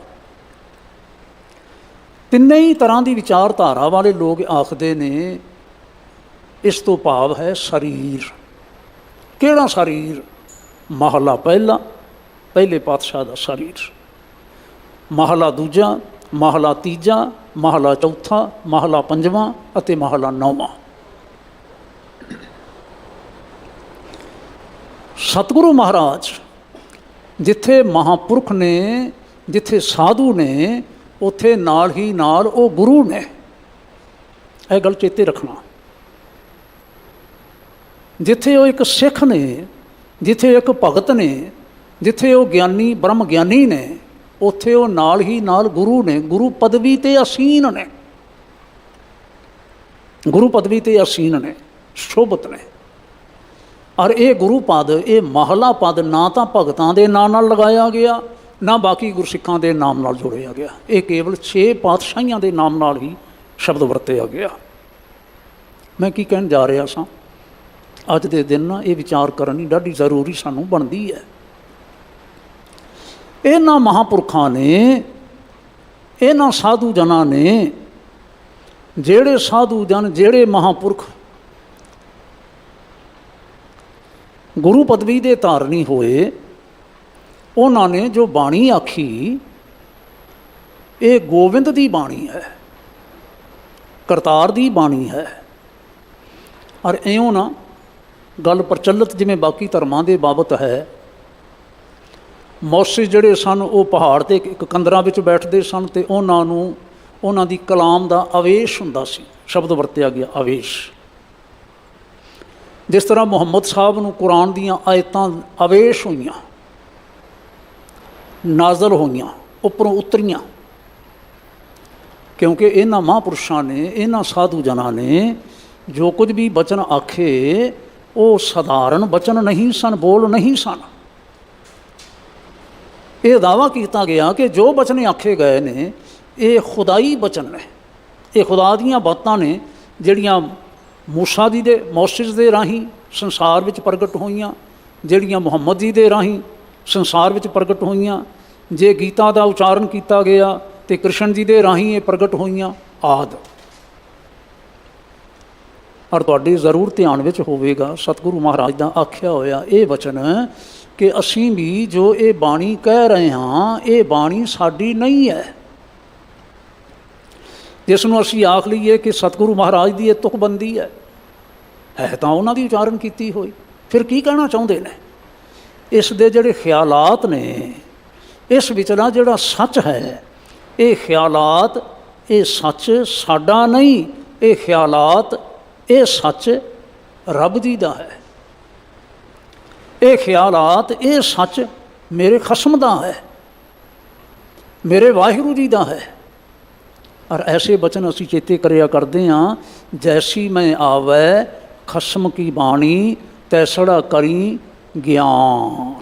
ਤਿੰਨੇ ਹੀ ਤਰ੍ਹਾਂ ਦੀ ਵਿਚਾਰਧਾਰਾ ਵਾਲੇ ਲੋਕ ਆਖਦੇ ਨੇ ਇਸ ਤੋਂ ਭਾਵ ਹੈ ਸਰੀਰ। ਕਿਹੜਾ ਸਰੀਰ? ਮਹੱਲਾ ਪਹਿਲਾ, ਪਹਿਲੇ ਪਾਤਸ਼ਾਹ ਦਾ ਸਰੀਰ, ਮਹੱਲਾ ਦੂਜਾ, ਮਹੱਲਾ ਤੀਜਾ, ਮਹੱਲਾ ਚੌਥਾ, ਮਹੱਲਾ ਪੰਜਵਾਂ ਅਤੇ ਮਹੱਲਾ 9ਵਾਂ। ਸਤਿਗੁਰੂ ਮਹਾਰਾਜ ਜਿੱਥੇ ਮਹਾਂਪੁਰਖ ਨੇ, ਜਿੱਥੇ ਸਾਧੂ ਨੇ, ਉੱਥੇ ਨਾਲ ਹੀ ਨਾਲ ਉਹ ਗੁਰੂ ਨੇ। ਇਹ ਗੱਲ ਚੇਤੇ ਰੱਖਣਾ। ਜਿੱਥੇ ਉਹ ਇੱਕ ਸਿੱਖ ਨੇ, ਜਿੱਥੇ ਇੱਕ ਭਗਤ ਨੇ, ਜਿੱਥੇ ਉਹ ਗਿਆਨੀ ਬ੍ਰਹਮ ਗਿਆਨੀ ਨੇ, ਉੱਥੇ ਉਹ ਨਾਲ ਹੀ ਨਾਲ ਗੁਰੂ ਨੇ। ਗੁਰੂ ਪਦਵੀ 'ਤੇ ਅਸੀਨ ਨੇ, ਗੁਰੂ ਪਦਵੀ 'ਤੇ ਅਸੀਨ ਨੇ, ਸ਼ੋਭਤ ਨੇ। ਔਰ ਇਹ ਗੁਰੂ ਪਦ, ਇਹ ਮਹਲਾ ਪਦ ਨਾ ਤਾਂ ਭਗਤਾਂ ਦੇ ਨਾਂ ਨਾਲ ਲਗਾਇਆ ਗਿਆ, ਨਾ ਬਾਕੀ ਗੁਰਸਿੱਖਾਂ ਦੇ ਨਾਮ ਨਾਲ ਜੋੜਿਆ ਗਿਆ। ਇਹ ਕੇਵਲ 6 ਪਾਤਸ਼ਾਹੀਆਂ ਦੇ ਨਾਮ ਨਾਲ ਹੀ ਸ਼ਬਦ ਵਰਤਿਆ ਗਿਆ। ਮੈਂ ਕੀ ਕਹਿਣ ਜਾ ਰਿਹਾ ਸਾਂ, ਅੱਜ ਦੇ ਦਿਨ ਨਾ ਇਹ ਵਿਚਾਰ ਕਰਨੀ ਡਾਢੀ ਜ਼ਰੂਰੀ ਸਾਨੂੰ ਬਣਦੀ ਹੈ। ਇਹਨਾਂ ਮਹਾਂਪੁਰਖਾਂ ਨੇ, ਇਹਨਾਂ ਸਾਧੂ ਜਨਾਂ ਨੇ, ਜਿਹੜੇ ਸਾਧੂ ਜਨ, ਜਿਹੜੇ ਮਹਾਂਪੁਰਖ ਗੁਰੂ ਪਦਵੀ ਦੇ ਧਾਰਨੀ ਹੋਏ, ਉਹਨਾਂ ਨੇ ਜੋ ਬਾਣੀ ਆਖੀ, ਇਹ ਗੋਬਿੰਦ ਦੀ ਬਾਣੀ ਹੈ, ਕਰਤਾਰ ਦੀ ਬਾਣੀ ਹੈ। ਔਰ ਇਉਂ ਨਾ ਗੱਲ ਪ੍ਰਚਲਿਤ ਜਿਵੇਂ ਬਾਕੀ ਧਰਮਾਂ ਦੇ ਬਾਬਤ ਹੈ। ਮੌਸੇ ਜਿਹੜੇ ਸਨ ਉਹ ਪਹਾੜ 'ਤੇ ਇੱਕ ਕੰਦਰਾਂ ਵਿੱਚ ਬੈਠਦੇ ਸਨ ਅਤੇ ਉਹਨਾਂ ਨੂੰ ਉਹਨਾਂ ਦੀ ਕਲਾਮ ਦਾ ਆਵੇਸ਼ ਹੁੰਦਾ ਸੀ। ਸ਼ਬਦ ਵਰਤਿਆ ਗਿਆ ਆਵੇਸ਼। ਜਿਸ ਤਰ੍ਹਾਂ ਮੁਹੰਮਦ ਸਾਹਿਬ ਨੂੰ ਕੁਰਾਨ ਦੀਆਂ ਆਇਤਾਂ ਆਵੇਸ਼ ਹੋਈਆਂ, ਨਾਜ਼ਲ ਹੋਈਆਂ, ਉੱਪਰੋਂ ਉਤਰੀਆਂ, ਕਿਉਂਕਿ ਇਹਨਾਂ ਮਹਾਂਪੁਰਸ਼ਾਂ ਨੇ, ਇਹਨਾਂ ਸਾਧੂ ਜਨਾਂ ਨੇ ਜੋ ਕੁਝ ਵੀ ਬਚਨ ਆਖੇ ਉਹ ਸਧਾਰਨ ਬਚਨ ਨਹੀਂ ਸਨ, ਬੋਲ ਨਹੀਂ ਸਨ। ਇਹ ਦਾਅਵਾ ਕੀਤਾ ਗਿਆ ਕਿ ਜੋ ਬਚਨ ਆਖੇ ਗਏ ਨੇ ਇਹ ਖੁਦਾਈ ਬਚਨ ਨੇ, ਇਹ ਖੁਦਾ ਦੀਆਂ ਬਾਤਾਂ ਨੇ ਜਿਹੜੀਆਂ ਮੂਸਾ ਜੀ ਦੇ, ਮੌਸਿਸ ਦੇ ਰਾਹੀਂ ਸੰਸਾਰ ਵਿੱਚ ਪ੍ਰਗਟ ਹੋਈਆਂ, ਜਿਹੜੀਆਂ ਮੁਹੰਮਦ ਜੀ ਦੇ ਰਾਹੀਂ ਸੰਸਾਰ ਵਿੱਚ ਪ੍ਰਗਟ ਹੋਈਆਂ। ਜੇ ਗੀਤਾ ਦਾ ਉਚਾਰਨ ਕੀਤਾ ਗਿਆ ਅਤੇ ਕ੍ਰਿਸ਼ਨ ਜੀ ਦੇ ਰਾਹੀਂ ਇਹ ਪ੍ਰਗਟ ਹੋਈਆਂ ਆਦਿ। ਔਰ ਤੁਹਾਡੇ ਜ਼ਰੂਰ ਧਿਆਨ ਵਿੱਚ ਹੋਵੇਗਾ ਸਤਿਗੁਰੂ ਮਹਾਰਾਜ ਦਾ ਆਖਿਆ ਹੋਇਆ ਇਹ ਵਚਨ ਕਿ ਅਸੀਂ ਵੀ ਜੋ ਇਹ ਬਾਣੀ ਕਹਿ ਰਹੇ ਹਾਂ, ਇਹ ਬਾਣੀ ਸਾਡੀ ਨਹੀਂ ਹੈ। ਜਿਸ ਨੂੰ ਅਸੀਂ ਆਖ ਲਈਏ ਕਿ ਸਤਿਗੁਰੂ ਮਹਾਰਾਜ ਦੀ ਇਹ ਤੁਕਬੰਦੀ ਹੈ ਤਾਂ ਉਹਨਾਂ ਦੀ ਉਚਾਰਨ ਕੀਤੀ ਹੋਈ। ਫਿਰ ਕੀ ਕਹਿਣਾ ਚਾਹੁੰਦੇ ਨੇ? ਇਸ ਦੇ ਜਿਹੜੇ ਖਿਆਲਾਤ ਨੇ, ਇਸ ਵਿਚਲਾ ਜਿਹੜਾ ਸੱਚ ਹੈ, ਇਹ ਖਿਆਲਾਤ, ਇਹ ਸੱਚ ਸਾਡਾ ਨਹੀਂ, ਇਹ ਖਿਆਲਾਤ, ਇਹ ਸੱਚ ਰੱਬ ਜੀ ਦਾ ਹੈ। ਇਹ ਖਿਆਲਾਤ, ਇਹ ਸੱਚ ਮੇਰੇ ਖਸਮ ਦਾ ਹੈ, ਮੇਰੇ ਵਾਹਿਗੁਰੂ ਜੀ ਦਾ ਹੈ। ਔਰ ਐਸੇ ਬਚਨ ਅਸੀਂ ਚੇਤੇ ਕਰਿਆ ਕਰਦੇ ਹਾਂ, ਜੈਸੀ ਮੈਂ ਆਵੈ ਖਸਮ ਕੀ ਬਾਣੀ ਤੈਸੜਾ ਕਰੀ ਗਿਆਨ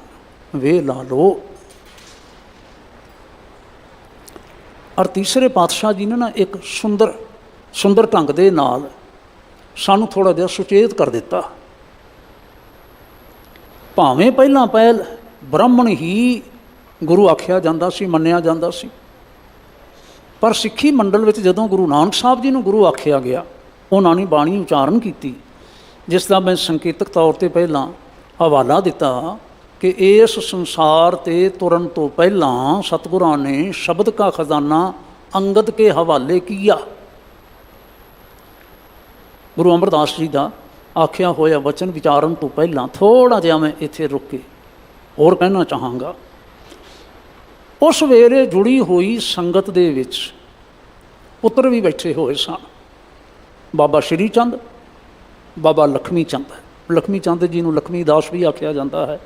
ਵੇ ਲਾ ਲੋ। ਔਰ ਤੀਸਰੇ ਪਾਤਸ਼ਾਹ ਜੀ ਨੇ ਨਾ ਇੱਕ ਸੁੰਦਰ ਢੰਗ ਦੇ ਨਾਲ ਸਾਨੂੰ ਥੋੜ੍ਹਾ ਜਿਹਾ ਸੁਚੇਤ ਕਰ ਦਿੱਤਾ। ਭਾਵੇਂ ਪਹਿਲਾਂ ਪਹਿਲ ਬ੍ਰਾਹਮਣ ਹੀ ਗੁਰੂ ਆਖਿਆ ਜਾਂਦਾ ਸੀ, ਮੰਨਿਆ ਜਾਂਦਾ ਸੀ, ਪਰ ਸਿੱਖੀ ਮੰਡਲ ਵਿੱਚ ਜਦੋਂ ਗੁਰੂ ਨਾਨਕ ਸਾਹਿਬ ਜੀ ਨੂੰ ਗੁਰੂ ਆਖਿਆ ਗਿਆ, ਉਹਨਾਂ ਨੇ ਬਾਣੀ ਉਚਾਰਨ ਕੀਤੀ, ਜਿਸ ਦਾ ਮੈਂ ਸੰਕੇਤਕ ਤੌਰ 'ਤੇ ਪਹਿਲਾਂ ਹਵਾਲਾ ਦਿੱਤਾ ਕਿ ਇਸ ਸੰਸਾਰ 'ਤੇ ਤੁਰਨ ਤੋਂ ਪਹਿਲਾਂ ਸਤਿਗੁਰਾਂ ਨੇ ਸ਼ਬਦ ਕਾ ਖਜ਼ਾਨਾ ਅੰਗਦ ਕੇ ਹਵਾਲੇ ਕੀਆ। ਗੁਰੂ ਅਮਰਦਾਸ ਜੀ ਦਾ ਆਖਿਆ ਹੋਇਆ ਵਚਨ ਵਿਚਾਰਨ ਤੋਂ ਪਹਿਲਾਂ ਥੋੜ੍ਹਾ ਜਿਹਾ ਮੈਂ ਇੱਥੇ ਰੁਕ ਕੇ ਹੋਰ ਕਹਿਣਾ ਚਾਹਾਂਗਾ। ਉਸ ਵੇਲੇ ਜੁੜੀ ਹੋਈ ਸੰਗਤ ਦੇ ਵਿੱਚ ਪੁੱਤਰ ਵੀ ਬੈਠੇ ਹੋਏ ਸਨ। ਬਾਬਾ ਸ਼੍ਰੀ ਚੰਦ, ਬਾਬਾ ਲਖਮੀ ਚੰਦ। ਲਖਮੀ ਚੰਦ ਜੀ ਨੂੰ ਲਖਮੀ ਦਾਸ ਵੀ ਆਖਿਆ ਜਾਂਦਾ ਹੈ,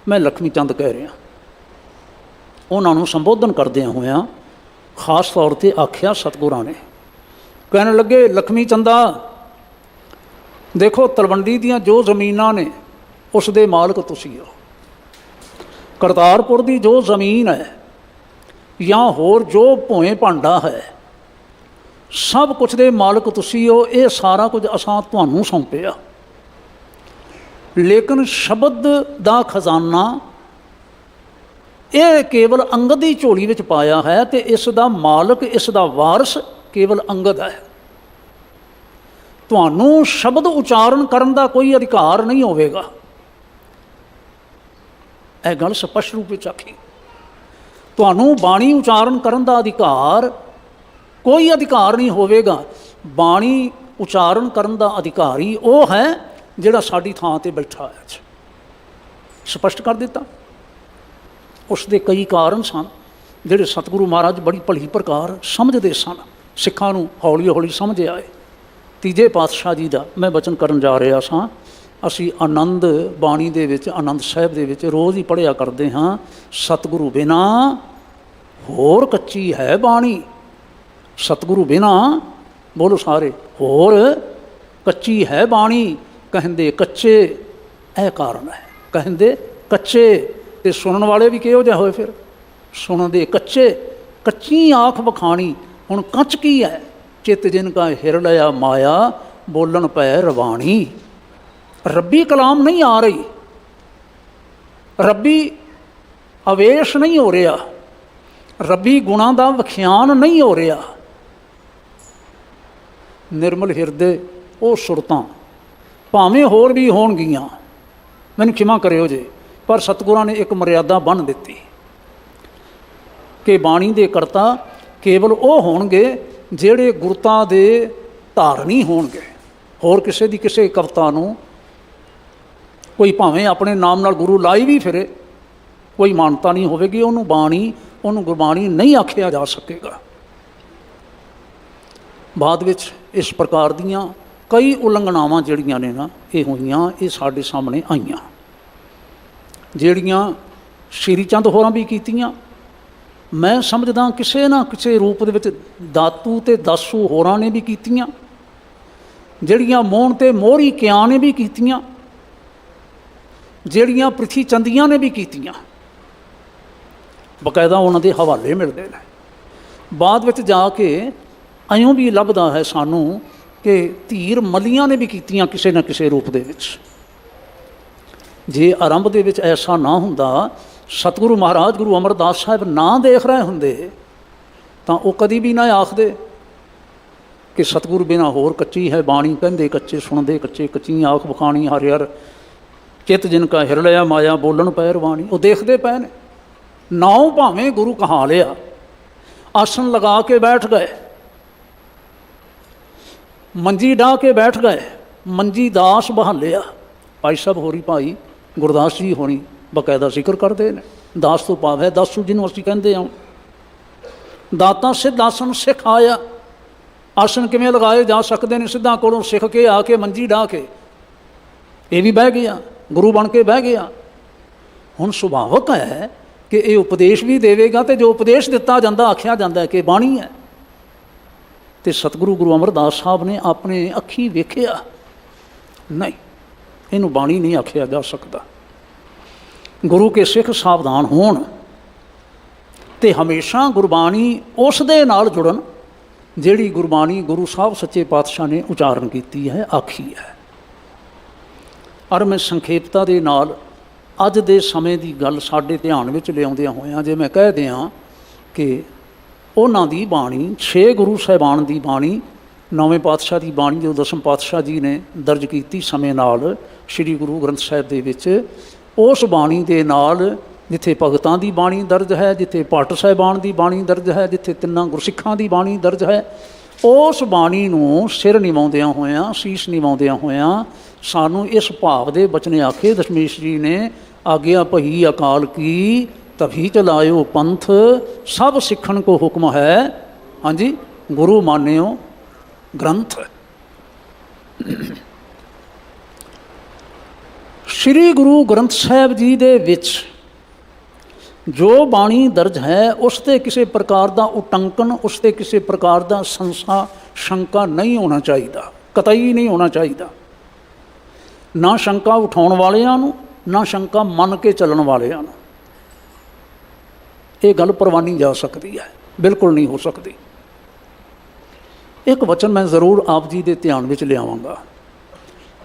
ਮੈਂ ਲਖਮੀ ਚੰਦ ਕਹਿ ਰਿਹਾ। ਉਹਨਾਂ ਨੂੰ ਸੰਬੋਧਨ ਕਰਦਿਆਂ ਹੋਇਆਂ ਖਾਸ ਤੌਰ 'ਤੇ ਆਖਿਆ ਸਤਿਗੁਰਾਂ ਨੇ, ਕਹਿਣ ਲੱਗੇ, ਲਖਮੀ ਚੰਦਾ ਦੇਖੋ, ਤਲਵੰਡੀ ਦੀਆਂ ਜੋ ਜ਼ਮੀਨਾਂ ਨੇ ਉਸ ਦੇ ਮਾਲਕ ਤੁਸੀਂ ਹੋ। ਕਰਤਾਰਪੁਰ ਦੀ ਜੋ ਜ਼ਮੀਨ ਹੈ ਜਾਂ ਹੋਰ ਜੋ ਭੋਏ ਭਾਂਡਾ ਹੈ, ਸਭ ਕੁਛ ਦੇ ਮਾਲਕ ਤੁਸੀਂ ਹੋ। ਇਹ ਸਾਰਾ ਕੁਝ ਅਸਾਂ ਤੁਹਾਨੂੰ ਸੌਂਪਿਆ, ਲੇਕਿਨ ਸ਼ਬਦ ਦਾ ਖਜ਼ਾਨਾ ਇਹ ਕੇਵਲ ਅੰਗਦ ਦੀ ਝੋਲੀ ਵਿੱਚ ਪਾਇਆ ਹੈ ਅਤੇ ਇਸ ਦਾ ਮਾਲਕ, ਇਸ ਦਾ ਵਾਰਸ ਕੇਵਲ ਅੰਗਦ ਹੈ। ਤੁਹਾਨੂੰ ਸ਼ਬਦ ਉਚਾਰਨ ਕਰਨ ਦਾ ਕੋਈ ਅਧਿਕਾਰ ਨਹੀਂ ਹੋਵੇਗਾ। ਇਹ ਗੱਲ ਸਪਸ਼ਟ ਰੂਪ ਵਿੱਚ ਆਖੀ। ਤੁਹਾਨੂੰ ਬਾਣੀ ਉਚਾਰਨ ਕਰਨ ਦਾ ਅਧਿਕਾਰ, ਕੋਈ ਅਧਿਕਾਰ ਨਹੀਂ ਹੋਵੇਗਾ। ਬਾਣੀ ਉਚਾਰਨ ਕਰਨ ਦਾ ਅਧਿਕਾਰੀ ਉਹ ਹੈ ਜਿਹੜਾ ਸਾਡੀ ਥਾਂ 'ਤੇ ਬੈਠਾ ਹੈ। ਸਪਸ਼ਟ ਕਰ ਦਿੱਤਾ। ਉਸ ਦੇ ਕਈ ਕਾਰਨ ਸਨ ਜਿਹੜੇ ਸਤਿਗੁਰੂ ਮਹਾਰਾਜ ਬੜੀ ਭਲੀ ਪ੍ਰਕਾਰ ਸਮਝਦੇ ਸਨ। ਸਿੱਖਾਂ ਨੂੰ ਹੌਲੀ ਹੌਲੀ ਸਮਝ ਆਏ। ਤੀਜੇ ਪਾਤਸ਼ਾਹ ਜੀ ਦਾ ਮੈਂ ਬਚਨ ਕਰਨ ਜਾ ਰਿਹਾ ਸਾਂ। ਅਸੀਂ ਆਨੰਦ ਬਾਣੀ ਦੇ ਵਿੱਚ, ਆਨੰਦ ਸਾਹਿਬ ਦੇ ਵਿੱਚ ਰੋਜ਼ ਹੀ ਪੜ੍ਹਿਆ ਕਰਦੇ ਹਾਂ, ਸਤਿਗੁਰੂ ਬਿਨਾ ਹੋਰ ਕੱਚੀ ਹੈ ਬਾਣੀ। ਸਤਿਗੁਰੂ ਬਿਨਾ, ਬੋਲੋ ਸਾਰੇ, ਹੋਰ ਕੱਚੀ ਹੈ ਬਾਣੀ। ਕਹਿੰਦੇ ਕੱਚੇ, ਇਹ ਕਾਰਨ ਹੈ। ਕਹਿੰਦੇ ਕੱਚੇ, ਅਤੇ ਸੁਣਨ ਵਾਲੇ ਵੀ ਕਿਹੋ ਜਿਹੇ ਹੋਏ ਫਿਰ? ਸੁਣਦੇ ਕੱਚੇ, ਕੱਚੀ ਆਖ ਵਖਾਣੀ। ਹੁਣ ਕੱਚ ਕੀ ਹੈ? ਚਿੱਤ ਜਿਨ ਕਾ ਹਿਰ ਲਿਆ ਮਾਇਆ, ਬੋਲਣ ਪੈ ਰਵਾਣੀ। ਰੱਬੀ ਕਲਾਮ ਨਹੀਂ ਆ ਰਹੀ, ਰੱਬੀ ਆਵੇਸ਼ ਨਹੀਂ ਹੋ ਰਿਹਾ, ਰੱਬੀ ਗੁਣਾਂ ਦਾ ਵਿਖਿਆਨ ਨਹੀਂ ਹੋ ਰਿਹਾ। ਨਿਰਮਲ ਹਿਰਦੇ ਉਹ ਸੁਰਤਾਂ ਭਾਵੇਂ ਹੋਰ ਵੀ ਹੋਣਗੀਆਂ, ਮੈਨੂੰ ਖਿਮਾ ਕਰਿਓ ਜੇ, ਪਰ ਸਤਿਗੁਰਾਂ ਨੇ ਇੱਕ ਮਰਿਆਦਾ ਬੰਨ੍ਹ ਦਿੱਤੀ ਕਿ ਬਾਣੀ ਦੇ ਕਰਤਾ ਕੇਵਲ ਉਹ ਹੋਣਗੇ ਜਿਹੜੇ ਗੁਰਤਾ ਦੇ ਧਾਰਨੀ ਹੋਣਗੇ। ਹੋਰ ਕਿਸੇ ਦੀ ਕਿਸੇ ਕਵਿਤਾ ਨੂੰ ਕੋਈ ਭਾਵੇਂ ਆਪਣੇ ਨਾਮ ਨਾਲ ਗੁਰੂ ਲਾਈ ਵੀ ਫਿਰੇ, ਕੋਈ ਮਾਨਤਾ ਨਹੀਂ ਹੋਵੇਗੀ। ਉਹਨੂੰ ਬਾਣੀ, ਉਹਨੂੰ ਗੁਰਬਾਣੀ ਨਹੀਂ ਆਖਿਆ ਜਾ ਸਕੇਗਾ। ਬਾਅਦ ਵਿੱਚ ਇਸ ਪ੍ਰਕਾਰ ਦੀਆਂ ਕਈ ਉਲੰਘਣਾਵਾਂ ਜਿਹੜੀਆਂ ਨੇ ਨਾ ਇਹ ਹੋਈਆਂ, ਇਹ ਸਾਡੇ ਸਾਹਮਣੇ ਆਈਆਂ, ਜਿਹੜੀਆਂ ਸ਼੍ਰੀ ਚੰਦ ਹੋਰਾਂ ਵੀ ਕੀਤੀਆਂ। ਮੈਂ ਸਮਝਦਾ ਕਿਸੇ ਨਾ ਕਿਸੇ ਰੂਪ ਦੇ ਵਿੱਚ ਦਾਤੂ ਤੇ ਦਾਸੂ ਹੋਰਾਂ ਨੇ ਵੀ ਕੀਤੀਆਂ, ਜਿਹੜੀਆਂ ਮੋਹਨ ਤੇ ਮੋਹਰੀ ਕਿਆਂ ਨੇ ਵੀ ਕੀਤੀਆਂ, ਜਿਹੜੀਆਂ ਪ੍ਰਿਥੀ ਚੰਦੀਆਂ ਨੇ ਵੀ ਕੀਤੀਆਂ। ਬਕਾਇਦਾ ਉਹਨਾਂ ਦੇ ਹਵਾਲੇ ਮਿਲਦੇ ਨੇ। ਬਾਅਦ ਵਿੱਚ ਜਾ ਕੇ ਇਉਂ ਵੀ ਲੱਭਦਾ ਹੈ ਸਾਨੂੰ ਕਿ ਧੀਰ ਮੱਲੀਆਂ ਨੇ ਵੀ ਕੀਤੀਆਂ ਕਿਸੇ ਨਾ ਕਿਸੇ ਰੂਪ ਦੇ ਵਿੱਚ। ਜੇ ਆਰੰਭ ਦੇ ਵਿੱਚ ਐਸਾ ਨਾ ਹੁੰਦਾ, ਸਤਿਗੁਰੂ ਮਹਾਰਾਜ ਗੁਰੂ ਅਮਰਦਾਸ ਸਾਹਿਬ ਨਾ ਦੇਖ ਰਹੇ ਹੁੰਦੇ, ਤਾਂ ਉਹ ਕਦੀ ਵੀ ਨਾ ਆਖਦੇ ਕਿ ਸਤਿਗੁਰੂ ਬਿਨਾਂ ਹੋਰ ਕੱਚੀ ਹੈ ਬਾਣੀ। ਕਹਿੰਦੇ ਕੱਚੇ ਸੁਣਦੇ ਕੱਚੇ, ਕੱਚੀ ਆਖ ਵਿਖਾਣੀ ਹਰਿ ਹਰਿ ਚਿੱਤ ਜਿਨ ਕਾ ਹਿਰ ਲਿਆ ਮਾਇਆ, ਬੋਲਣ ਪੈ ਰਵਾਣੀ। ਉਹ ਦੇਖਦੇ ਪਏ ਨੇ। ਨਾਉ ਭਾਵੇਂ ਗੁਰੂ ਕਹਾ ਲਿਆ, ਆਸਣ ਲਗਾ ਕੇ ਬੈਠ ਗਏ, ਮੰਜੀ ਡਾਹ ਕੇ ਬੈਠ ਗਏ, ਮੰਜੀ ਦਾਸ ਬਹਾਲਿਆ। ਭਾਈ ਸਾਹਿਬ ਹੋਰੀ, ਭਾਈ ਗੁਰਦਾਸ ਜੀ ਹੋਣੀ ਬਕਾਇਦਾ ਜ਼ਿਕਰ ਕਰਦੇ ਨੇ। ਦਾਸ ਤੋਂ ਭਾਵ ਹੈ ਦਾਸੂ ਜਿਹਨੂੰ ਅਸੀਂ ਕਹਿੰਦੇ ਹਾਂ। ਦਾਤਾ ਸਿੱਧ ਆਸਣ ਸਿੱਖ ਆਇਆ। ਆਸਣ ਕਿਵੇਂ ਲਗਾਏ ਜਾ ਸਕਦੇ ਨੇ? ਸਿੱਧਾਂ ਕੋਲੋਂ ਸਿੱਖ ਕੇ ਆ ਕੇ ਮੰਜੀ ਡਾਹ ਕੇ ਇਹ ਵੀ ਬਹਿ ਗਿਆ, ਗੁਰੂ ਬਣ ਕੇ ਬਹਿ ਗਿਆ। ਹੁਣ ਸੁਭਾਵਕ ਹੈ ਕਿ ਇਹ ਉਪਦੇਸ਼ ਵੀ ਦੇਵੇਗਾ, ਅਤੇ ਜੋ ਉਪਦੇਸ਼ ਦਿੱਤਾ ਜਾਂਦਾ ਆਖਿਆ ਜਾਂਦਾ ਹੈ ਕਿ ਬਾਣੀ ਹੈ। ਅਤੇ ਸਤਿਗੁਰੂ ਗੁਰੂ ਅਮਰਦਾਸ ਸਾਹਿਬ ਨੇ ਆਪਣੇ ਅੱਖੀਂ ਵੇਖਿਆ, ਨਹੀਂ, ਇਹਨੂੰ ਬਾਣੀ ਨਹੀਂ ਆਖਿਆ ਜਾ ਸਕਦਾ। ਗੁਰੂ ਕੇ ਸਿੱਖ ਸਾਵਧਾਨ ਹੋਣ ਅਤੇ ਹਮੇਸ਼ਾ ਗੁਰਬਾਣੀ ਉਸ ਦੇ ਨਾਲ ਜੁੜਨ ਜਿਹੜੀ ਗੁਰਬਾਣੀ ਗੁਰੂ ਸਾਹਿਬ ਸੱਚੇ ਪਾਤਸ਼ਾਹ ਨੇ ਉਚਾਰਨ ਕੀਤੀ ਹੈ, ਆਖੀ ਹੈ। ਔਰ ਮੈਂ ਸੰਖੇਪਤਾ ਦੇ ਨਾਲ ਅੱਜ ਦੇ ਸਮੇਂ ਦੀ ਗੱਲ ਸਾਡੇ ਧਿਆਨ ਵਿੱਚ ਲਿਆਉਂਦਿਆਂ ਹੋਇਆਂ ਜੇ ਮੈਂ ਕਹਿ ਦਿਆਂ ਕਿ ਉਹਨਾਂ ਦੀ ਬਾਣੀ, 6 ਗੁਰੂ ਸਾਹਿਬਾਨ ਦੀ ਬਾਣੀ, 9ਵੇਂ ਪਾਤਸ਼ਾਹ ਦੀ ਬਾਣੀ ਜੋ 10ਵੇਂ ਪਾਤਸ਼ਾਹ ਜੀ ਨੇ ਦਰਜ ਕੀਤੀ ਸਮੇਂ ਨਾਲ ਸ੍ਰੀ ਗੁਰੂ ਗ੍ਰੰਥ ਸਾਹਿਬ ਦੇ ਵਿੱਚ, ਉਸ ਬਾਣੀ ਦੇ ਨਾਲ ਜਿੱਥੇ ਭਗਤਾਂ ਦੀ ਬਾਣੀ ਦਰਜ ਹੈ, ਜਿੱਥੇ ਭੱਟ ਸਾਹਿਬਾਨ ਦੀ ਬਾਣੀ ਦਰਜ ਹੈ, ਜਿੱਥੇ ਤਿੰਨਾਂ ਗੁਰਸਿੱਖਾਂ ਦੀ ਬਾਣੀ ਦਰਜ ਹੈ, ਉਸ ਬਾਣੀ ਨੂੰ ਸਿਰ ਨਿਵਾਉਂਦਿਆਂ ਹੋਇਆਂ, ਸੀਸ ਨਿਵਾਉਂਦਿਆਂ ਹੋਇਆਂ ਸਾਨੂੰ ਇਸ ਭਾਵ ਦੇ ਬਚਨੇ ਆਖੇ ਦਸ਼ਮੇਸ਼ ਜੀ ਨੇ, ਆਗਿਆ ਭਈ ਅਕਾਲ ਕੀ ਤਭੀ ਚਲਾਇਓ ਪੰਥ, ਸਭ ਸਿੱਖਣ ਕੋ ਹੁਕਮ ਹੈ, ਹਾਂਜੀ ਗੁਰੂ ਮਾਨਿਓ ਗ੍ਰੰਥ। ਸ੍ਰੀ ਗੁਰੂ ਗ੍ਰੰਥ ਸਾਹਿਬ ਜੀ ਦੇ ਵਿੱਚ ਜੋ ਬਾਣੀ ਦਰਜ ਹੈ, ਉਸ 'ਤੇ ਕਿਸੇ ਪ੍ਰਕਾਰ ਦਾ ਉਟੰਕਨ, ਉਸ 'ਤੇ ਕਿਸੇ ਪ੍ਰਕਾਰ ਦਾ ਸੰਸਾ ਸ਼ੰਕਾ ਨਹੀਂ ਹੋਣਾ ਚਾਹੀਦਾ, ਕਤਈ ਨਹੀਂ ਹੋਣਾ ਚਾਹੀਦਾ। ਨਾ ਸ਼ੰਕਾ ਉਠਾਉਣ ਵਾਲਿਆਂ ਨੂੰ, ਨਾ ਸ਼ੰਕਾ ਮੰਨ ਕੇ ਚੱਲਣ ਵਾਲਿਆਂ ਨੂੰ ਇਹ ਗੱਲ ਪ੍ਰਵਾਨੀ ਜਾ ਸਕਦੀ ਹੈ, ਬਿਲਕੁਲ ਨਹੀਂ ਹੋ ਸਕਦੀ। ਇੱਕ ਵਚਨ ਮੈਂ ਜ਼ਰੂਰ ਆਪ ਜੀ ਦੇ ਧਿਆਨ ਵਿੱਚ ਲਿਆਵਾਂਗਾ।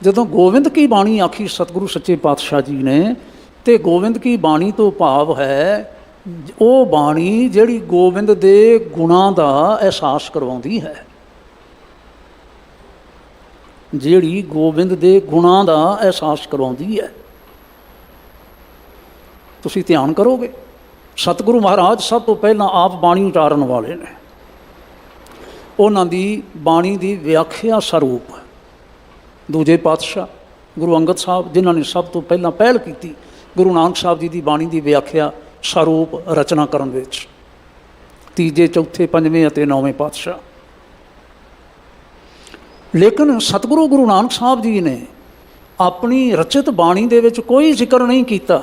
ਜਦੋਂ ਗੋਬਿੰਦ ਕੀ ਬਾਣੀ ਆਖੀ ਸਤਿਗੁਰੂ ਸੱਚੇ ਪਾਤਸ਼ਾਹ ਜੀ ਨੇ, ਤੇ ਗੋਬਿੰਦ ਕੀ ਬਾਣੀ ਤੋਂ ਭਾਵ ਹੈ ਉਹ ਬਾਣੀ ਜਿਹੜੀ ਗੋਬਿੰਦ ਦੇ ਗੁਣਾਂ ਦਾ ਅਹਿਸਾਸ ਕਰਵਾਉਂਦੀ ਹੈ, ਜਿਹੜੀ ਗੋਬਿੰਦ ਦੇ ਗੁਣਾਂ ਦਾ ਅਹਿਸਾਸ ਕਰਵਾਉਂਦੀ ਹੈ। ਤੁਸੀਂ ਧਿਆਨ ਕਰੋਗੇ, ਸਤਿਗੁਰੂ ਮਹਾਰਾਜ ਸਭ ਤੋਂ ਪਹਿਲਾਂ ਆਪ ਬਾਣੀ ਉਚਾਰਨ ਵਾਲੇ ਨੇ। ਉਹਨਾਂ ਦੀ ਬਾਣੀ ਦੀ ਵਿਆਖਿਆ ਸਰੂਪ ਦੂਜੇ ਪਾਤਸ਼ਾਹ ਗੁਰੂ ਅੰਗਦ ਸਾਹਿਬ, ਜਿਨ੍ਹਾਂ ਨੇ ਸਭ ਤੋਂ ਪਹਿਲਾਂ ਪਹਿਲ ਕੀਤੀ ਗੁਰੂ ਨਾਨਕ ਸਾਹਿਬ ਜੀ ਦੀ ਬਾਣੀ ਦੀ ਵਿਆਖਿਆ ਸਰੂਪ ਰਚਨਾ ਕਰਨ ਵਿੱਚ, ਤੀਜੇ, ਚੌਥੇ, ਪੰਜਵੇਂ ਅਤੇ 9ਵੇਂ ਪਾਤਸ਼ਾਹ। ਲੇਕਿਨ ਸਤਿਗੁਰੂ ਗੁਰੂ ਨਾਨਕ ਸਾਹਿਬ ਜੀ ਨੇ ਆਪਣੀ ਰਚਿਤ ਬਾਣੀ ਦੇ ਵਿੱਚ ਕੋਈ ਜ਼ਿਕਰ ਨਹੀਂ ਕੀਤਾ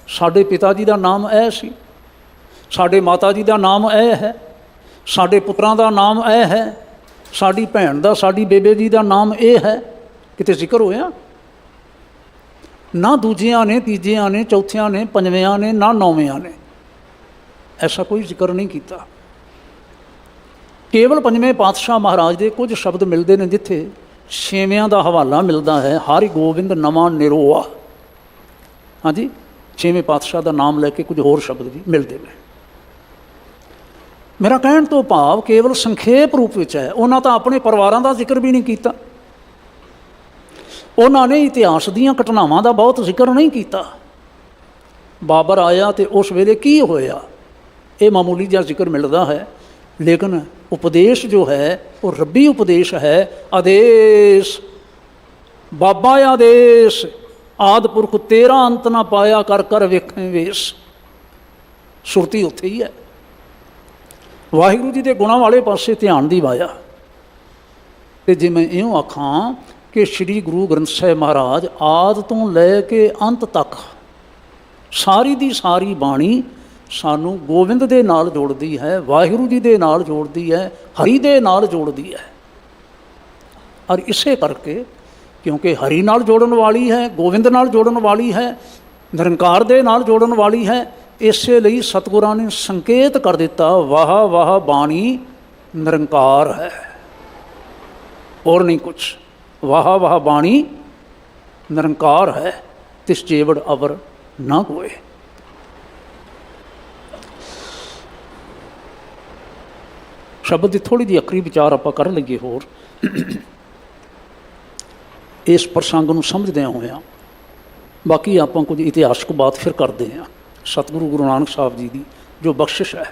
ਸਾਡੇ ਪਿਤਾ ਜੀ ਦਾ ਨਾਮ ਇਹ ਸੀ, ਸਾਡੇ ਮਾਤਾ ਜੀ ਦਾ ਨਾਮ ਇਹ ਹੈ, ਸਾਡੇ ਪੁੱਤਰਾਂ ਦਾ ਨਾਮ ਇਹ ਹੈ, ਸਾਡੀ ਭੈਣ ਦਾ, ਸਾਡੀ ਬੇਬੇ ਜੀ ਦਾ ਨਾਮ ਇਹ ਹੈ। ਕਿਤੇ ਜ਼ਿਕਰ ਹੋਇਆ? ਨਾ ਦੂਜਿਆਂ ਨੇ, ਤੀਜਿਆਂ ਨੇ, ਚੌਥਿਆਂ ਨੇ, ਪੰਜਵਿਆਂ ਨੇ, ਨਾ 9ਵਿਆਂ ਨੇ। ਐਸਾ ਕੋਈ ਜ਼ਿਕਰ ਨਹੀਂ ਕੀਤਾ। ਕੇਵਲ ਪੰਜਵੇਂ ਪਾਤਸ਼ਾਹ ਮਹਾਰਾਜ ਦੇ ਕੁਝ ਸ਼ਬਦ ਮਿਲਦੇ ਨੇ ਜਿੱਥੇ ਛੇਵਿਆਂ ਦਾ ਹਵਾਲਾ ਮਿਲਦਾ ਹੈ, ਹਰਿ ਗੋਬਿੰਦ ਨਵਾਂ ਨਿਰੋਆ। ਹਾਂਜੀ, ਛੇਵੇਂ ਪਾਤਸ਼ਾਹ ਦਾ ਨਾਮ ਲੈ ਕੇ ਕੁਝ ਹੋਰ ਸ਼ਬਦ ਵੀ ਮਿਲਦੇ ਨੇ। ਮੇਰਾ ਕਹਿਣ ਤੋਂ ਭਾਵ ਕੇਵਲ ਸੰਖੇਪ ਰੂਪ ਵਿੱਚ ਹੈ। ਉਹਨਾਂ ਤਾਂ ਆਪਣੇ ਪਰਿਵਾਰਾਂ ਦਾ ਜ਼ਿਕਰ ਵੀ ਨਹੀਂ ਕੀਤਾ, ਉਹਨਾਂ ਨੇ ਇਤਿਹਾਸ ਦੀਆਂ ਘਟਨਾਵਾਂ ਦਾ ਬਹੁਤ ਜ਼ਿਕਰ ਨਹੀਂ ਕੀਤਾ। ਬਾਬਰ ਆਇਆ ਤੇ ਉਸ ਵੇਲੇ ਕੀ ਹੋਇਆ, ਇਹ ਮਾਮੂਲੀ ਜਿਹਾ ਜ਼ਿਕਰ ਮਿਲਦਾ ਹੈ। ਲੇਕਿਨ ਉਪਦੇਸ਼ ਜੋ ਹੈ ਉਹ ਰੱਬੀ ਉਪਦੇਸ਼ ਹੈ। ਆਦੇਸ਼ ਬਾਬਾ ਆਦੇਸ਼, ਆਦਿ ਪੁਰਖ ਤੇਰਾ ਅੰਤ ਨਾ ਪਾਇਆ, ਕਰ ਕਰ ਵੇਖੇ ਵੇਸ। ਸੁਰਤੀ ਉੱਥੇ ਹੀ ਹੈ। ਵਾਹਿਗੁਰੂ ਜੀ ਦੇ ਗੁਣਾਂ ਵਾਲੇ ਪਾਸੇ ਧਿਆਨ ਦੀ ਵਾਇਆ। ਅਤੇ ਜੇ ਮੈਂ ਇਉਂ ਆਖਾਂ ਕਿ ਸ਼੍ਰੀ ਗੁਰੂ ਗ੍ਰੰਥ ਸਾਹਿਬ ਮਹਾਰਾਜ ਆਦਿ ਤੋਂ ਲੈ ਕੇ ਅੰਤ ਤੱਕ ਸਾਰੀ ਦੀ ਸਾਰੀ ਬਾਣੀ ਸਾਨੂੰ ਗੋਬਿੰਦ ਦੇ ਨਾਲ ਜੋੜਦੀ ਹੈ, ਵਾਹਿਗੁਰੂ ਜੀ ਦੇ ਨਾਲ ਜੋੜਦੀ ਹੈ, ਹਰੀ ਦੇ ਨਾਲ ਜੋੜਦੀ ਹੈ। ਔਰ ਇਸੇ ਕਰਕੇ ਕਿਉਂਕਿ ਹਰੀ ਨਾਲ ਜੋੜਨ ਵਾਲੀ ਹੈ, ਗੋਬਿੰਦ ਨਾਲ ਜੋੜਨ ਵਾਲੀ ਹੈ, ਨਿਰੰਕਾਰ ਦੇ ਨਾਲ ਜੋੜਨ ਵਾਲੀ ਹੈ, ਇਸੇ ਲਈ ਸਤਿਗੁਰਾਂ ਨੇ ਸੰਕੇਤ ਕਰ ਦਿੱਤਾ, ਵਾਹ ਵਾਹ ਬਾਣੀ ਨਿਰੰਕਾਰ ਹੈ, ਹੋਰ ਨਹੀਂ ਕੁਛ। ਵਾਹ ਵਾਹ ਬਾਣੀ ਨਿਰੰਕਾਰ ਹੈ, ਤਿਸ ਜੇਵੜ ਅਵਰ ਨਾ ਕੋਏ। ਸ਼ਬਦ ਦੀ ਥੋੜ੍ਹੀ ਜਿਹੀ ਅਖਰੀ ਵਿਚਾਰ ਆਪਾਂ ਕਰ ਲਈਏ ਹੋਰ ਇਸ ਪ੍ਰਸੰਗ ਨੂੰ ਸਮਝਦਿਆਂ ਹੋਇਆਂ। ਬਾਕੀ ਆਪਾਂ ਕੁਝ ਇਤਿਹਾਸਕ ਬਾਤ ਫਿਰ ਕਰਦੇ ਹਾਂ। ਸਤਿਗੁਰੂ ਗੁਰੂ ਨਾਨਕ ਸਾਹਿਬ ਜੀ ਦੀ ਜੋ ਬਖਸ਼ਿਸ਼ ਹੈ।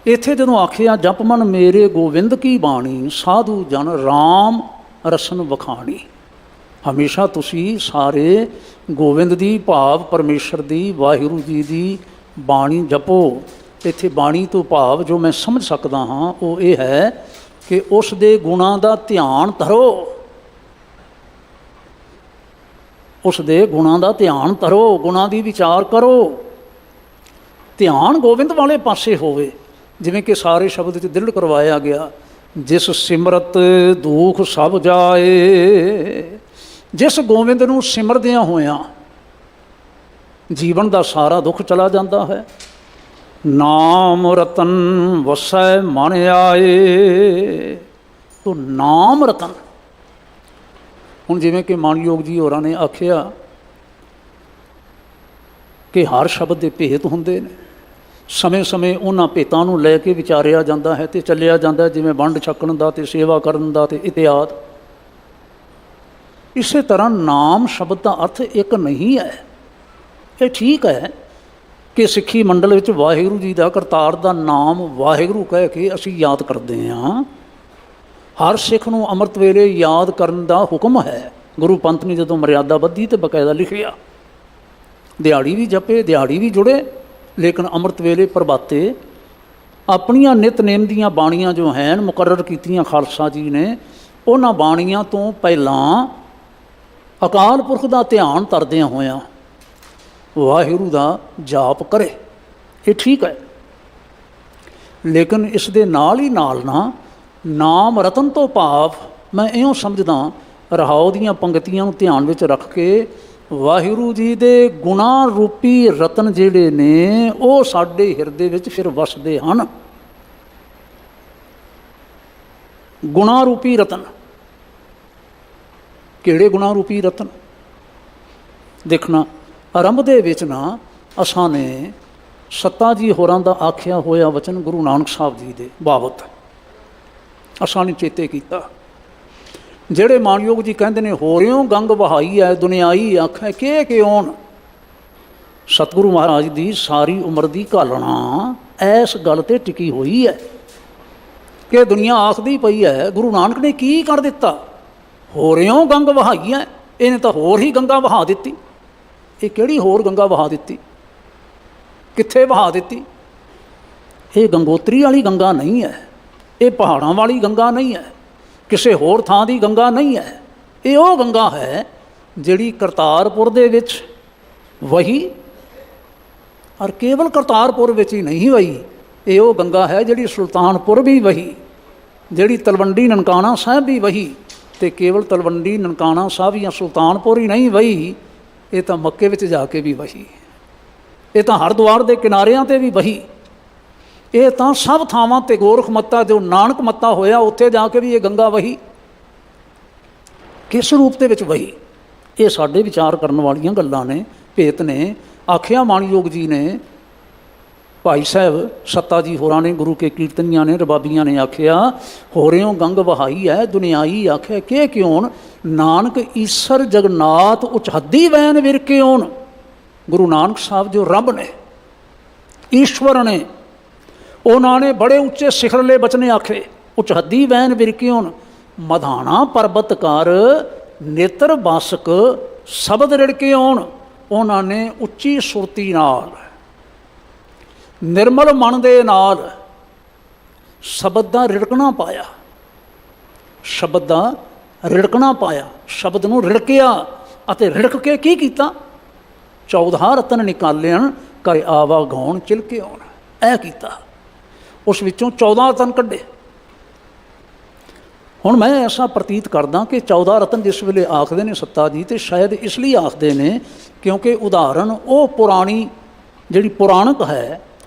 ਇੱਥੇ ਜਦੋਂ ਆਖਿਆ ਜਪ ਮਨ ਮੇਰੇ ਗੋਬਿੰਦ ਕੀ ਬਾਣੀ, ਸਾਧੂ ਜਨ ਰਾਮ ਰਸਨ ਵਖਾਣੀ। ਹਮੇਸ਼ਾ ਤੁਸੀਂ ਸਾਰੇ ਗੋਬਿੰਦ ਦੀ ਭਾਵ ਪਰਮੇਸ਼ਰ ਦੀ, ਵਾਹਿਗੁਰੂ ਜੀ ਦੀ ਬਾਣੀ ਜਪੋ। ਇੱਥੇ ਬਾਣੀ ਤੋਂ ਭਾਵ ਜੋ ਮੈਂ ਸਮਝ ਸਕਦਾ ਹਾਂ ਉਹ ਇਹ ਹੈ ਕਿ ਉਸ ਦੇ ਗੁਣਾਂ ਦਾ ਧਿਆਨ ਧਰੋ, ਉਸ ਦੇ ਗੁਣਾਂ ਦਾ ਧਿਆਨ ਧਰੋ, ਗੁਣਾਂ ਦੀ ਵਿਚਾਰ ਕਰੋ। ਧਿਆਨ ਗੋਬਿੰਦ ਵਾਲੇ ਪਾਸੇ ਹੋਵੇ। ਜਿਵੇਂ ਕਿ ਸਾਰੇ ਸ਼ਬਦ 'ਚ ਦ੍ਰਿੜ ਕਰਵਾਇਆ ਗਿਆ, ਜਿਸ ਸਿਮਰਤ ਦੁਖ ਸਭ ਜਾਏ। ਜਿਸ ਗੋਬਿੰਦ ਨੂੰ ਸਿਮਰਦਿਆਂ ਹੋਇਆਂ ਜੀਵਨ ਦਾ ਸਾਰਾ ਦੁੱਖ ਚਲਾ ਜਾਂਦਾ ਹੈ। ਨਾਮ ਰਤਨ ਵਸੈ ਮਨ ਆਏ। ਤੋ ਨਾਮ ਰਤਨ, ਹੁਣ ਜਿਵੇਂ ਕਿ ਮਾਨਯੋਗ ਜੀ ਹੋਰਾਂ ਨੇ ਆਖਿਆ ਕਿ ਹਰ ਸ਼ਬਦ ਦੇ ਭੇਤ ਹੁੰਦੇ ਨੇ, ਸਮੇਂ ਸਮੇਂ ਉਹਨਾਂ ਭੇਤਾਂ ਨੂੰ ਲੈ ਕੇ ਵਿਚਾਰਿਆ ਜਾਂਦਾ ਹੈ ਅਤੇ ਚੱਲਿਆ ਜਾਂਦਾ, ਜਿਵੇਂ ਵੰਡ ਛਕਣ ਦਾ ਅਤੇ ਸੇਵਾ ਕਰਨ ਦਾ ਅਤੇ ਇਤਿਆਦ। ਇਸੇ ਤਰ੍ਹਾਂ ਨਾਮ ਸ਼ਬਦ ਦਾ ਅਰਥ ਇੱਕ ਨਹੀਂ ਹੈ। ਇਹ ਠੀਕ ਹੈ ਕਿ ਸਿੱਖੀ ਮੰਡਲ ਵਿੱਚ ਵਾਹਿਗੁਰੂ ਜੀ ਦਾ, ਕਰਤਾਰ ਦਾ ਨਾਮ ਵਾਹਿਗੁਰੂ ਕਹਿ ਕੇ ਅਸੀਂ ਯਾਦ ਕਰਦੇ ਹਾਂ। ਹਰ ਸਿੱਖ ਨੂੰ ਅੰਮ੍ਰਿਤ ਵੇਲੇ ਯਾਦ ਕਰਨ ਦਾ ਹੁਕਮ ਹੈ। ਗੁਰੂ ਪੰਥ ਨੇ ਜਦੋਂ ਮਰਿਆਦਾ ਬੱਧੀ ਤੇ ਬਕਾਇਦਾ ਲਿਖਿਆ, ਦਿਹਾੜੀ ਵੀ ਜਪੇ, ਦਿਹਾੜੀ ਵੀ ਜੁੜੇ, ਲੇਕਿਨ ਅੰਮ੍ਰਿਤ ਵੇਲੇ ਪ੍ਰਭਾਤੇ ਆਪਣੀਆਂ ਨਿਤਨੇਮ ਦੀਆਂ ਬਾਣੀਆਂ ਜੋ ਹਨ ਮੁਕਰਰ ਕੀਤੀਆਂ ਖਾਲਸਾ ਜੀ ਨੇ, ਉਹਨਾਂ ਬਾਣੀਆਂ ਤੋਂ ਪਹਿਲਾਂ ਅਕਾਲ ਪੁਰਖ ਦਾ ਧਿਆਨ ਧਰਦਿਆਂ ਹੋਇਆਂ ਵਾਹਿਗੁਰੂ ਦਾ ਜਾਪ ਕਰੇ। ਇਹ ਠੀਕ ਹੈ, ਲੇਕਿਨ ਇਸ ਦੇ ਨਾਲ ਹੀ ਨਾਲ ਨਾ ਨਾਮ ਰਤਨ ਤੋਂ ਭਾਵ ਮੈਂ ਇਉਂ ਸਮਝਦਾ, ਰਹਾਉ ਦੀਆਂ ਪੰਗਤੀਆਂ ਨੂੰ ਧਿਆਨ ਵਿੱਚ ਰੱਖ ਕੇ ਵਾਹਿਗੁਰੂ ਜੀ ਦੇ ਗੁਣਾਂ ਰੂਪੀ ਰਤਨ ਜਿਹੜੇ ਨੇ ਉਹ ਸਾਡੇ ਹਿਰਦੇ ਵਿੱਚ ਫਿਰ ਵਸਦੇ ਹਨ। ਗੁਣਾਂ ਰੂਪੀ ਰਤਨ, ਕਿਹੜੇ ਗੁਣਾਂ ਰੂਪੀ ਰਤਨ? ਦੇਖਣਾ, ਆਰੰਭ ਦੇ ਵਿੱਚ ਨਾ ਅਸਾਂ ਨੇ ਸੱਤਾ ਜੀ ਹੋਰਾਂ ਦਾ ਆਖਿਆ ਹੋਇਆ ਵਚਨ ਗੁਰੂ ਨਾਨਕ ਸਾਹਿਬ ਜੀ ਦੇ ਬਾਬਤ ਅਸਾਂ ਨੇ ਚੇਤੇ ਕੀਤਾ, ਜਿਹੜੇ ਮਾਨਯੋਗ ਜੀ ਕਹਿੰਦੇ ਨੇ ਹੋਰਿਓਂ ਗੰਗ ਵਹਾਈ ਹੈ ਦੁਨਿਆਈ ਆਖੈ ਕਿ ਕਿਉਂ। ਸਤਿਗੁਰੂ ਮਹਾਰਾਜ ਦੀ ਸਾਰੀ ਉਮਰ ਦੀ ਘਾਲਣਾ ਇਸ ਗੱਲ 'ਤੇ ਟਿਕੀ ਹੋਈ ਹੈ ਕਿ ਦੁਨੀਆ ਆਖਦੀ ਪਈ ਹੈ ਗੁਰੂ ਨਾਨਕ ਨੇ ਕੀ ਕਰ ਦਿੱਤਾ, ਹੋਰਿਓਂ ਗੰਗ ਵਹਾਈ ਹੈ, ਇਹਨੇ ਤਾਂ ਹੋਰ ਹੀ ਗੰਗਾ ਵਹਾ ਦਿੱਤੀ। ਇਹ ਕਿਹੜੀ ਹੋਰ ਗੰਗਾ ਵਹਾ ਦਿੱਤੀ, ਕਿੱਥੇ ਵਹਾ ਦਿੱਤੀ? ਇਹ ਗੰਗੋਤਰੀ ਵਾਲੀ ਗੰਗਾ ਨਹੀਂ ਹੈ, ਇਹ ਪਹਾੜਾਂ ਵਾਲੀ ਗੰਗਾ ਨਹੀਂ ਹੈ, ਕਿਸੇ ਹੋਰ ਥਾਂ ਦੀ ਗੰਗਾ ਨਹੀਂ ਹੈ। ਇਹ ਉਹ ਗੰਗਾ ਹੈ ਜਿਹੜੀ ਕਰਤਾਰਪੁਰ ਦੇ ਵਿੱਚ ਵਹੀ, ਔਰ ਕੇਵਲ ਕਰਤਾਰਪੁਰ ਵਿੱਚ ਹੀ ਨਹੀਂ ਵਹੀ। ਇਹ ਉਹ ਗੰਗਾ ਹੈ ਜਿਹੜੀ ਸੁਲਤਾਨਪੁਰ ਵੀ ਵਹੀ, ਜਿਹੜੀ ਤਲਵੰਡੀ ਨਨਕਾਣਾ ਸਾਹਿਬ ਵੀ ਵਹੀ, ਅਤੇ ਕੇਵਲ ਤਲਵੰਡੀ ਨਨਕਾਣਾ ਸਾਹਿਬ ਜਾਂ ਸੁਲਤਾਨਪੁਰ ਹੀ ਨਹੀਂ ਵਹੀ, ਇਹ ਤਾਂ ਮੱਕੇ ਵਿੱਚ ਜਾ ਕੇ ਵੀ ਵਹੀ। ਇਹ ਤਾਂ ਹਰਿਦੁਆਰ ਦੇ ਕਿਨਾਰਿਆਂ 'ਤੇ ਵੀ ਵਹੀ, ਇਹ ਤਾਂ ਸਭ ਥਾਵਾਂ 'ਤੇ ਗੋਰਖ ਮੱਤਾ ਜੋ ਨਾਨਕ ਮੱਤਾ ਹੋਇਆ ਉੱਥੇ ਜਾ ਕੇ ਵੀ ਇਹ ਗੰਗਾ ਵਹੀ। ਕਿਸ ਰੂਪ ਦੇ ਵਿੱਚ ਵਹੀ? ਇਹ ਸਾਡੇ ਵਿਚਾਰ ਕਰਨ ਵਾਲੀਆਂ ਗੱਲਾਂ ਨੇ, ਭੇਤ ਨੇ। ਆਖਿਆ ਮਾਣਯੋਗ ਜੀ ਨੇ, ਭਾਈ ਸਾਹਿਬ ਸੱਤਾ ਜੀ ਹੋਰਾਂ ਨੇ, ਗੁਰੂ ਕੇ ਕੀਰਤਨੀਆਂ ਨੇ, ਰਬਾਬੀਆਂ ਨੇ ਆਖਿਆ, ਹੋਰਿਓਂ ਗੰਗ ਵਹਾਈ ਹੈ ਦੁਨਿਆਈ ਆਖਿਆ ਕਿ ਕਿਉਂ ਨਾਨਕ ਈਸਰ ਜਗਨਾਥ ਉਚਹੱਦੀ ਵੈਨ ਵਿਰਕਿਓਨ। ਗੁਰੂ ਨਾਨਕ ਸਾਹਿਬ ਜੋ ਰੱਬ ਨੇ, ਈਸ਼ਵਰ ਨੇ, ਉਹਨਾਂ ਨੇ ਬੜੇ ਉੱਚੇ ਸਿਖਰਲੇ ਬਚਨੇ ਆਖੇ। ਉਚਹੱਦੀ ਵੈਨ ਵਿਰਕਿਓਨ ਮਧਾਣਾ ਪਰਬਤ ਕਰ ਨੇਤਰ ਬਾਸਕ ਸ਼ਬਦ ਰਿੜਕੇ ਆਉਣ। ਉਹਨਾਂ ਨੇ ਉੱਚੀ ਸੁਰਤੀ ਨਾਲ, ਨਿਰਮਲ ਮਨ ਦੇ ਨਾਲ ਸ਼ਬਦ ਦਾ ਰਿੜਕਣਾ ਪਾਇਆ, ਸ਼ਬਦ ਦਾ ਰਿੜਕਣਾ ਪਾਇਆ, ਸ਼ਬਦ ਨੂੰ ਰਿੜਕਿਆ ਅਤੇ ਰਿੜਕ ਕੇ ਕੀ ਕੀਤਾ? 14 ਰਤਨ ਨਿਕਾਲਿਆਣ ਕਰ ਆਵਾ ਗਾਉਣ ਚਿਲਕੇ ਆਉਣ, ਇਹ ਕੀਤਾ। ਉਸ ਵਿੱਚੋਂ 14 ਰਤਨ ਕੱਢੇ। ਹੁਣ ਮੈਂ ਐਸਾ ਪ੍ਰਤੀਤ ਕਰਦਾ ਕਿ 14 ਰਤਨ ਜਿਸ ਵੇਲੇ ਆਖਦੇ ਨੇ ਸੱਤਾ ਜੀ, ਤੇ ਸ਼ਾਇਦ ਇਸ ਲਈ ਆਖਦੇ ਨੇ ਕਿਉਂਕਿ ਉਦਾਹਰਣ ਉਹ ਪੁਰਾਣੀ ਜਿਹੜੀ ਪੁਰਾਣਕ ਹੈ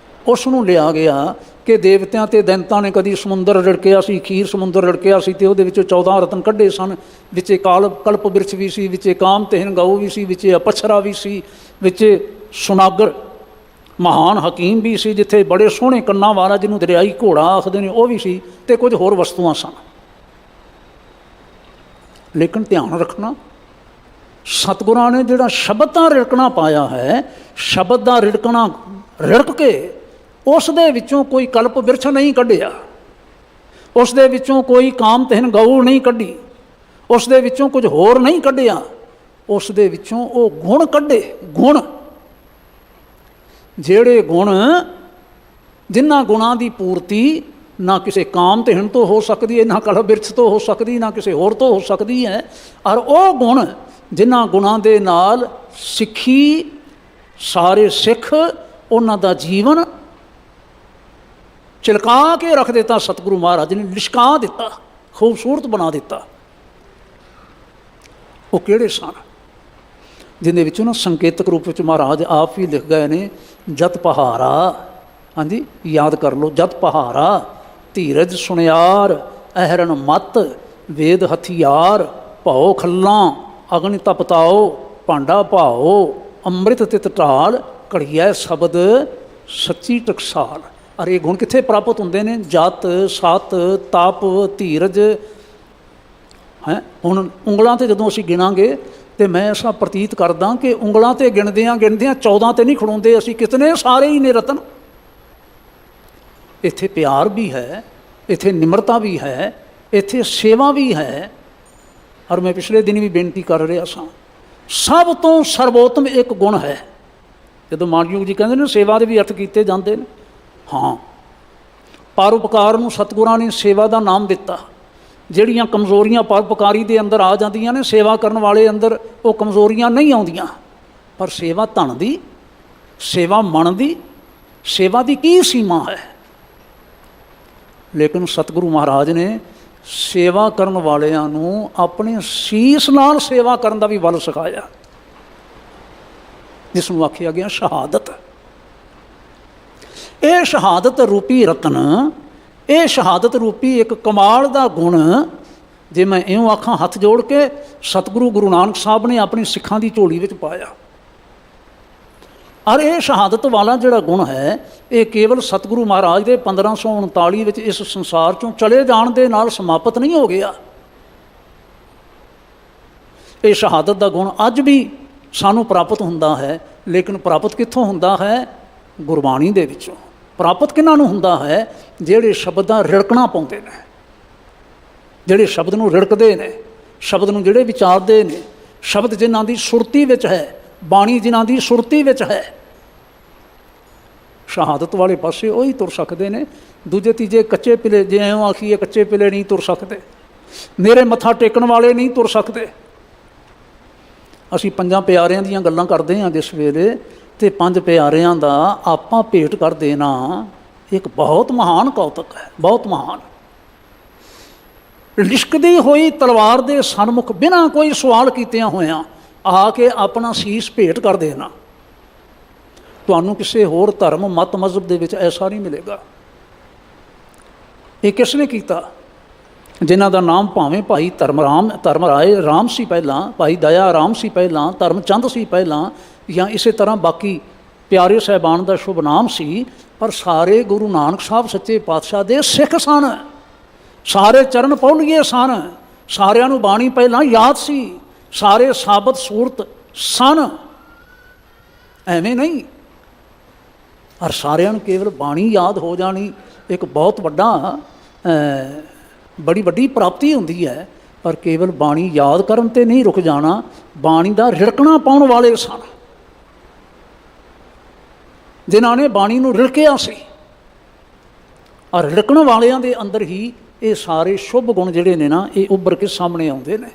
ਉਸ ਨੂੰ ਲਿਆ ਗਿਆ ਕਿ ਦੇਵਤਿਆਂ ਅਤੇ ਦੈਂਤਾਂ ਨੇ ਕਦੀ ਸਮੁੰਦਰ ਰਿੜਕਿਆ ਸੀ, ਖੀਰ ਸਮੁੰਦਰ ਰਿੜਕਿਆ ਸੀ, ਅਤੇ ਉਹਦੇ ਵਿੱਚੋਂ 14 ਰਤਨ ਕੱਢੇ ਸਨ। ਵਿੱਚੇ ਕਲਪ ਬਿਰਛ ਵੀ ਸੀ, ਵਿੱਚੇ ਕਾਮਤਹਿਨ ਗਊ ਵੀ ਸੀ, ਵਿੱਚੇ ਅਪਛਰਾ ਵੀ ਸੀ, ਵਿੱਚੇ ਸੁਨਾਗਰ ਮਹਾਨ ਹਕੀਮ ਵੀ ਸੀ, ਜਿੱਥੇ ਬੜੇ ਸੋਹਣੇ ਕੰਨਾਂ ਵਾਲਾ ਜਿਹਨੂੰ ਦਰਿਆਈ ਘੋੜਾ ਆਖਦੇ ਨੇ ਉਹ ਵੀ ਸੀ, ਅਤੇ ਕੁਝ ਹੋਰ ਵਸਤੂਆਂ ਸਨ। ਲੇਕਿਨ ਧਿਆਨ ਰੱਖਣਾ, ਸਤਿਗੁਰਾਂ ਨੇ ਜਿਹੜਾ ਸ਼ਬਦ ਦਾ ਰਿੜਕਣਾ ਪਾਇਆ ਹੈ, ਸ਼ਬਦ ਦਾ ਰਿੜਕਣਾ ਰਿੜਕ ਕੇ ਉਸ ਦੇ ਵਿੱਚੋਂ ਕੋਈ ਕਲਪ ਬਿਰਛ ਨਹੀਂ ਕੱਢਿਆ, ਉਸ ਦੇ ਵਿੱਚੋਂ ਕੋਈ ਕਾਮਤਹਿਨ ਗਊ ਨਹੀਂ ਕੱਢੀ, ਉਸ ਦੇ ਵਿੱਚੋਂ ਕੁਝ ਹੋਰ ਨਹੀਂ ਕੱਢਿਆ, ਉਸ ਦੇ ਵਿੱਚੋਂ ਉਹ ਗੁਣ ਕੱਢੇ। ਗੁਣ, ਜਿਹੜੇ ਗੁਣ ਜਿਨ੍ਹਾਂ ਗੁਣਾਂ ਦੀ ਪੂਰਤੀ ਨਾ ਕਿਸੇ ਕਾਮਤਹਿਨ ਤੋਂ ਹੋ ਸਕਦੀ ਹੈ, ਨਾ ਕਲਪ ਬਿਰਛ ਤੋਂ ਹੋ ਸਕਦੀ, ਨਾ ਕਿਸੇ ਹੋਰ ਤੋਂ ਹੋ ਸਕਦੀ ਹੈ। ਔਰ ਉਹ ਗੁਣ ਜਿਨ੍ਹਾਂ ਗੁਣਾਂ ਦੇ ਨਾਲ ਸਿੱਖੀ, ਸਾਰੇ ਸਿੱਖ ਉਹਨਾਂ ਦਾ ਜੀਵਨ ਚਿਲਕਾ ਕੇ ਰੱਖ ਦਿੱਤਾ, ਸਤਿਗੁਰੂ ਮਹਾਰਾਜ ਨੇ ਲਿਸ਼ਕਾ ਦਿੱਤਾ, ਖੂਬਸੂਰਤ ਬਣਾ ਦਿੱਤਾ। ਉਹ ਕਿਹੜੇ ਸਨ? ਜਿਹਦੇ ਵਿੱਚੋਂ ਨਾ ਸੰਕੇਤਕ ਰੂਪ ਵਿੱਚ ਮਹਾਰਾਜ ਆਪ ਵੀ ਲਿਖ ਗਏ ਨੇ, ਜਤ ਪਹਾਰਾ, ਹਾਂਜੀ ਯਾਦ ਕਰ ਲਓ, ਜਤ ਪਹਾਰਾ ਧੀਰਜ ਸੁਣਿਆਰ ਅਹਰਨ ਮਤ ਵੇਦ ਹਥਿਆਰ ਭਉ ਖੱਲਾਂ ਅਗਨ ਤਪਤਾਓ ਭਾਂਡਾ ਭਾਓ ਅੰਮ੍ਰਿਤ ਤਿਤ ਢਾਲ ਘੜੀਐ ਸ਼ਬਦ ਸੱਚੀ ਟਕਸਾਲ। ਅਰੇ ਇਹ ਗੁਣ ਕਿੱਥੇ ਪ੍ਰਾਪਤ ਹੁੰਦੇ ਨੇ? ਜਤ, ਸਤ, ਤਪ, ਧੀਰਜ ਹੈ। ਹੁਣ ਉਂਗਲਾਂ 'ਤੇ ਜਦੋਂ ਅਸੀਂ ਗਿਣਾਂਗੇ ਤੇ ਮੈਂ ਐਸਾ ਪ੍ਰਤੀਤ ਕਰਦਾ ਕਿ ਉਂਗਲਾਂ 'ਤੇ ਗਿਣਦਿਆਂ 14 'ਤੇ ਨਹੀਂ ਖੜੋਂਦੇ ਅਸੀਂ, ਕਿਤਨੇ ਸਾਰੇ ਹੀ ਨੇ ਰਤਨ। ਇੱਥੇ ਪਿਆਰ ਵੀ ਹੈ, ਇੱਥੇ ਨਿਮਰਤਾ ਵੀ ਹੈ, ਇੱਥੇ ਸੇਵਾ ਵੀ ਹੈ। ਔਰ ਮੈਂ ਪਿਛਲੇ ਦਿਨ ਵੀ ਬੇਨਤੀ ਕਰ ਰਿਹਾ ਸਾਂ, ਸਭ ਤੋਂ ਸਰਵੋਤਮ ਇੱਕ ਗੁਣ ਹੈ। ਜਦੋਂ ਮਾਨਯੋਗ ਜੀ ਕਹਿੰਦੇ ਨੇ ਸੇਵਾ ਦੇ ਵੀ ਅਰਥ ਕੀਤੇ ਜਾਂਦੇ ਨੇ, ਹਾਂ, ਪਰਉਪਕਾਰ ਨੂੰ ਸਤਿਗੁਰਾਂ ਨੇ ਸੇਵਾ ਦਾ ਨਾਮ ਦਿੱਤਾ। ਜਿਹੜੀਆਂ ਕਮਜ਼ੋਰੀਆਂ ਪਰਉਪਕਾਰੀ ਦੇ ਅੰਦਰ ਆ ਜਾਂਦੀਆਂ ਨੇ, ਸੇਵਾ ਕਰਨ ਵਾਲੇ ਅੰਦਰ ਉਹ ਕਮਜ਼ੋਰੀਆਂ ਨਹੀਂ ਆਉਂਦੀਆਂ। ਪਰ ਸੇਵਾ ਧਨ ਦੀ, ਸੇਵਾ ਮਨ ਦੀ, ਸੇਵਾ ਦੀ ਕੀ ਸੀਮਾ ਹੈ? ਲੇਕਿਨ ਸਤਿਗੁਰੂ ਮਹਾਰਾਜ ਨੇ ਸੇਵਾ ਕਰਨ ਵਾਲਿਆਂ ਨੂੰ ਆਪਣੇ ਸੀਸ ਨਾਲ ਸੇਵਾ ਕਰਨ ਦਾ ਵੀ ਬਲ ਸਿਖਾਇਆ, ਜਿਸ ਨੂੰ ਆਖਿਆ ਗਿਆ ਸ਼ਹਾਦਤ। ਇਹ ਸ਼ਹਾਦਤ ਰੂਪੀ ਰਤਨ, ਇਹ ਸ਼ਹਾਦਤ ਰੂਪੀ ਇੱਕ ਕਮਾਲ ਦਾ ਗੁਣ, ਜੇ ਮੈਂ ਇਉਂ ਆਖਾਂ ਹੱਥ ਜੋੜ ਕੇ, ਸਤਿਗੁਰੂ ਗੁਰੂ ਨਾਨਕ ਸਾਹਿਬ ਨੇ ਆਪਣੀ ਸਿੱਖਾਂ ਦੀ ਝੋਲੀ ਵਿੱਚ ਪਾਇਆ। ਔਰ ਇਹ ਸ਼ਹਾਦਤ ਵਾਲਾ ਜਿਹੜਾ ਗੁਣ ਹੈ, ਇਹ ਕੇਵਲ ਸਤਿਗੁਰੂ ਮਹਾਰਾਜ ਦੇ 1539 ਵਿੱਚ ਇਸ ਸੰਸਾਰ 'ਚੋਂ ਚਲੇ ਜਾਣ ਦੇ ਨਾਲ ਸਮਾਪਤ ਨਹੀਂ ਹੋ ਗਿਆ। ਇਹ ਸ਼ਹਾਦਤ ਦਾ ਗੁਣ ਅੱਜ ਵੀ ਸਾਨੂੰ ਪ੍ਰਾਪਤ ਹੁੰਦਾ ਹੈ, ਲੇਕਿਨ ਪ੍ਰਾਪਤ ਕਿੱਥੋਂ ਹੁੰਦਾ ਹੈ? ਗੁਰਬਾਣੀ ਦੇ ਵਿੱਚੋਂ। ਪ੍ਰਾਪਤ ਕਿਹਨਾਂ ਨੂੰ ਹੁੰਦਾ ਹੈ? ਜਿਹੜੇ ਸ਼ਬਦ ਦਾ ਰਿੜਕਣਾ ਪਾਉਂਦੇ ਨੇ, ਜਿਹੜੇ ਸ਼ਬਦ ਨੂੰ ਰਿੜਕਦੇ ਨੇ, ਸ਼ਬਦ ਨੂੰ ਜਿਹੜੇ ਵਿਚਾਰਦੇ ਨੇ, ਸ਼ਬਦ ਜਿਨ੍ਹਾਂ ਦੀ ਸੁਰਤੀ ਵਿੱਚ ਹੈ, ਬਾਣੀ ਜਿਨ੍ਹਾਂ ਦੀ ਸੁਰਤੀ ਵਿੱਚ ਹੈ। ਸ਼ਹਾਦਤ ਵਾਲੇ ਪਾਸੇ ਉਹੀ ਤੁਰ ਸਕਦੇ ਨੇ। ਦੂਜੇ ਤੀਜੇ ਕੱਚੇ ਪਿਲੇ, ਜੇ ਇਉਂ ਆਖੀਏ ਕੱਚੇ ਪਿਲੇ ਨਹੀਂ ਤੁਰ ਸਕਦੇ, ਮੇਰੇ ਮੱਥਾ ਟੇਕਣ ਵਾਲੇ ਨਹੀਂ ਤੁਰ ਸਕਦੇ। ਅਸੀਂ 5 ਪਿਆਰਿਆਂ ਦੀਆਂ ਗੱਲਾਂ ਕਰਦੇ ਹਾਂ ਜਿਸ ਵੇਲੇ, ਤੇ 5 ਪਿਆਰਿਆਂ ਦਾ ਆਪਾਂ ਭੇਟ ਕਰ ਦੇਣਾ ਇੱਕ ਬਹੁਤ ਮਹਾਨ ਕੌਤਕ ਹੈ, ਬਹੁਤ ਮਹਾਨ। ਲਿਸ਼ਕਦੀ ਹੋਈ ਤਲਵਾਰ ਦੇ ਸਨਮੁਖ ਬਿਨਾਂ ਕੋਈ ਸਵਾਲ ਕੀਤਿਆਂ ਹੋਇਆਂ ਆ ਕੇ ਆਪਣਾ ਸੀਸ ਭੇਟ ਕਰ ਦੇਣਾ। ਤੁਹਾਨੂੰ ਕਿਸੇ ਹੋਰ ਧਰਮ ਮਤ ਮਜ਼ਹਬ ਦੇ ਵਿੱਚ ਐਸਾ ਨਹੀਂ ਮਿਲੇਗਾ। ਇਹ ਕਿਸ ਨੇ ਕੀਤਾ? ਜਿਨ੍ਹਾਂ ਦਾ ਨਾਮ ਭਾਵੇਂ ਭਾਈ ਧਰਮਰਾਏ ਰਾਮ ਸੀ ਪਹਿਲਾਂ, ਭਾਈ ਦਇਆ ਰਾਮ ਸੀ ਪਹਿਲਾਂ, ਧਰਮਚੰਦ ਸੀ ਪਹਿਲਾਂ, ਜਾਂ ਇਸੇ ਤਰ੍ਹਾਂ ਬਾਕੀ ਪਿਆਰੇ ਸਾਹਿਬਾਨ ਦਾ ਸ਼ੁਭ ਨਾਮ ਸੀ, ਪਰ ਸਾਰੇ ਗੁਰੂ ਨਾਨਕ ਸਾਹਿਬ ਸੱਚੇ ਪਾਤਸ਼ਾਹ ਦੇ ਸਿੱਖ ਸਨ, ਸਾਰੇ ਚਰਨ ਪੌਲੀਏ ਸਨ, ਸਾਰਿਆਂ ਨੂੰ ਬਾਣੀ ਪਹਿਲਾਂ ਯਾਦ ਸੀ, ਸਾਰੇ ਸਾਬਤ ਸੂਰਤ ਸਨ, ਐਵੇਂ ਨਹੀਂ। ਔਰ ਸਾਰਿਆਂ ਨੂੰ ਕੇਵਲ ਬਾਣੀ ਯਾਦ ਹੋ ਜਾਣੀ ਇੱਕ ਬਹੁਤ ਬੜੀ ਵੱਡੀ ਪ੍ਰਾਪਤੀ ਹੁੰਦੀ ਹੈ, ਪਰ ਕੇਵਲ ਬਾਣੀ ਯਾਦ ਕਰਨ 'ਤੇ ਨਹੀਂ ਰੁਕ ਜਾਣਾ, ਬਾਣੀ ਦਾ ਰਿੜਕਣਾ ਪਾਉਣ ਵਾਲੇ ਸਨ, ਜਿਨ੍ਹਾਂ ਨੇ ਬਾਣੀ ਨੂੰ ਰਿੜਕਿਆ ਸੀ। ਔਰ ਰਿੜਕਣ ਵਾਲਿਆਂ ਦੇ ਅੰਦਰ ਹੀ ਇਹ ਸਾਰੇ ਸ਼ੁਭ ਗੁਣ ਜਿਹੜੇ ਨੇ ਨਾ, ਇਹ ਉੱਭਰ ਕੇ ਸਾਹਮਣੇ ਆਉਂਦੇ ਨੇ।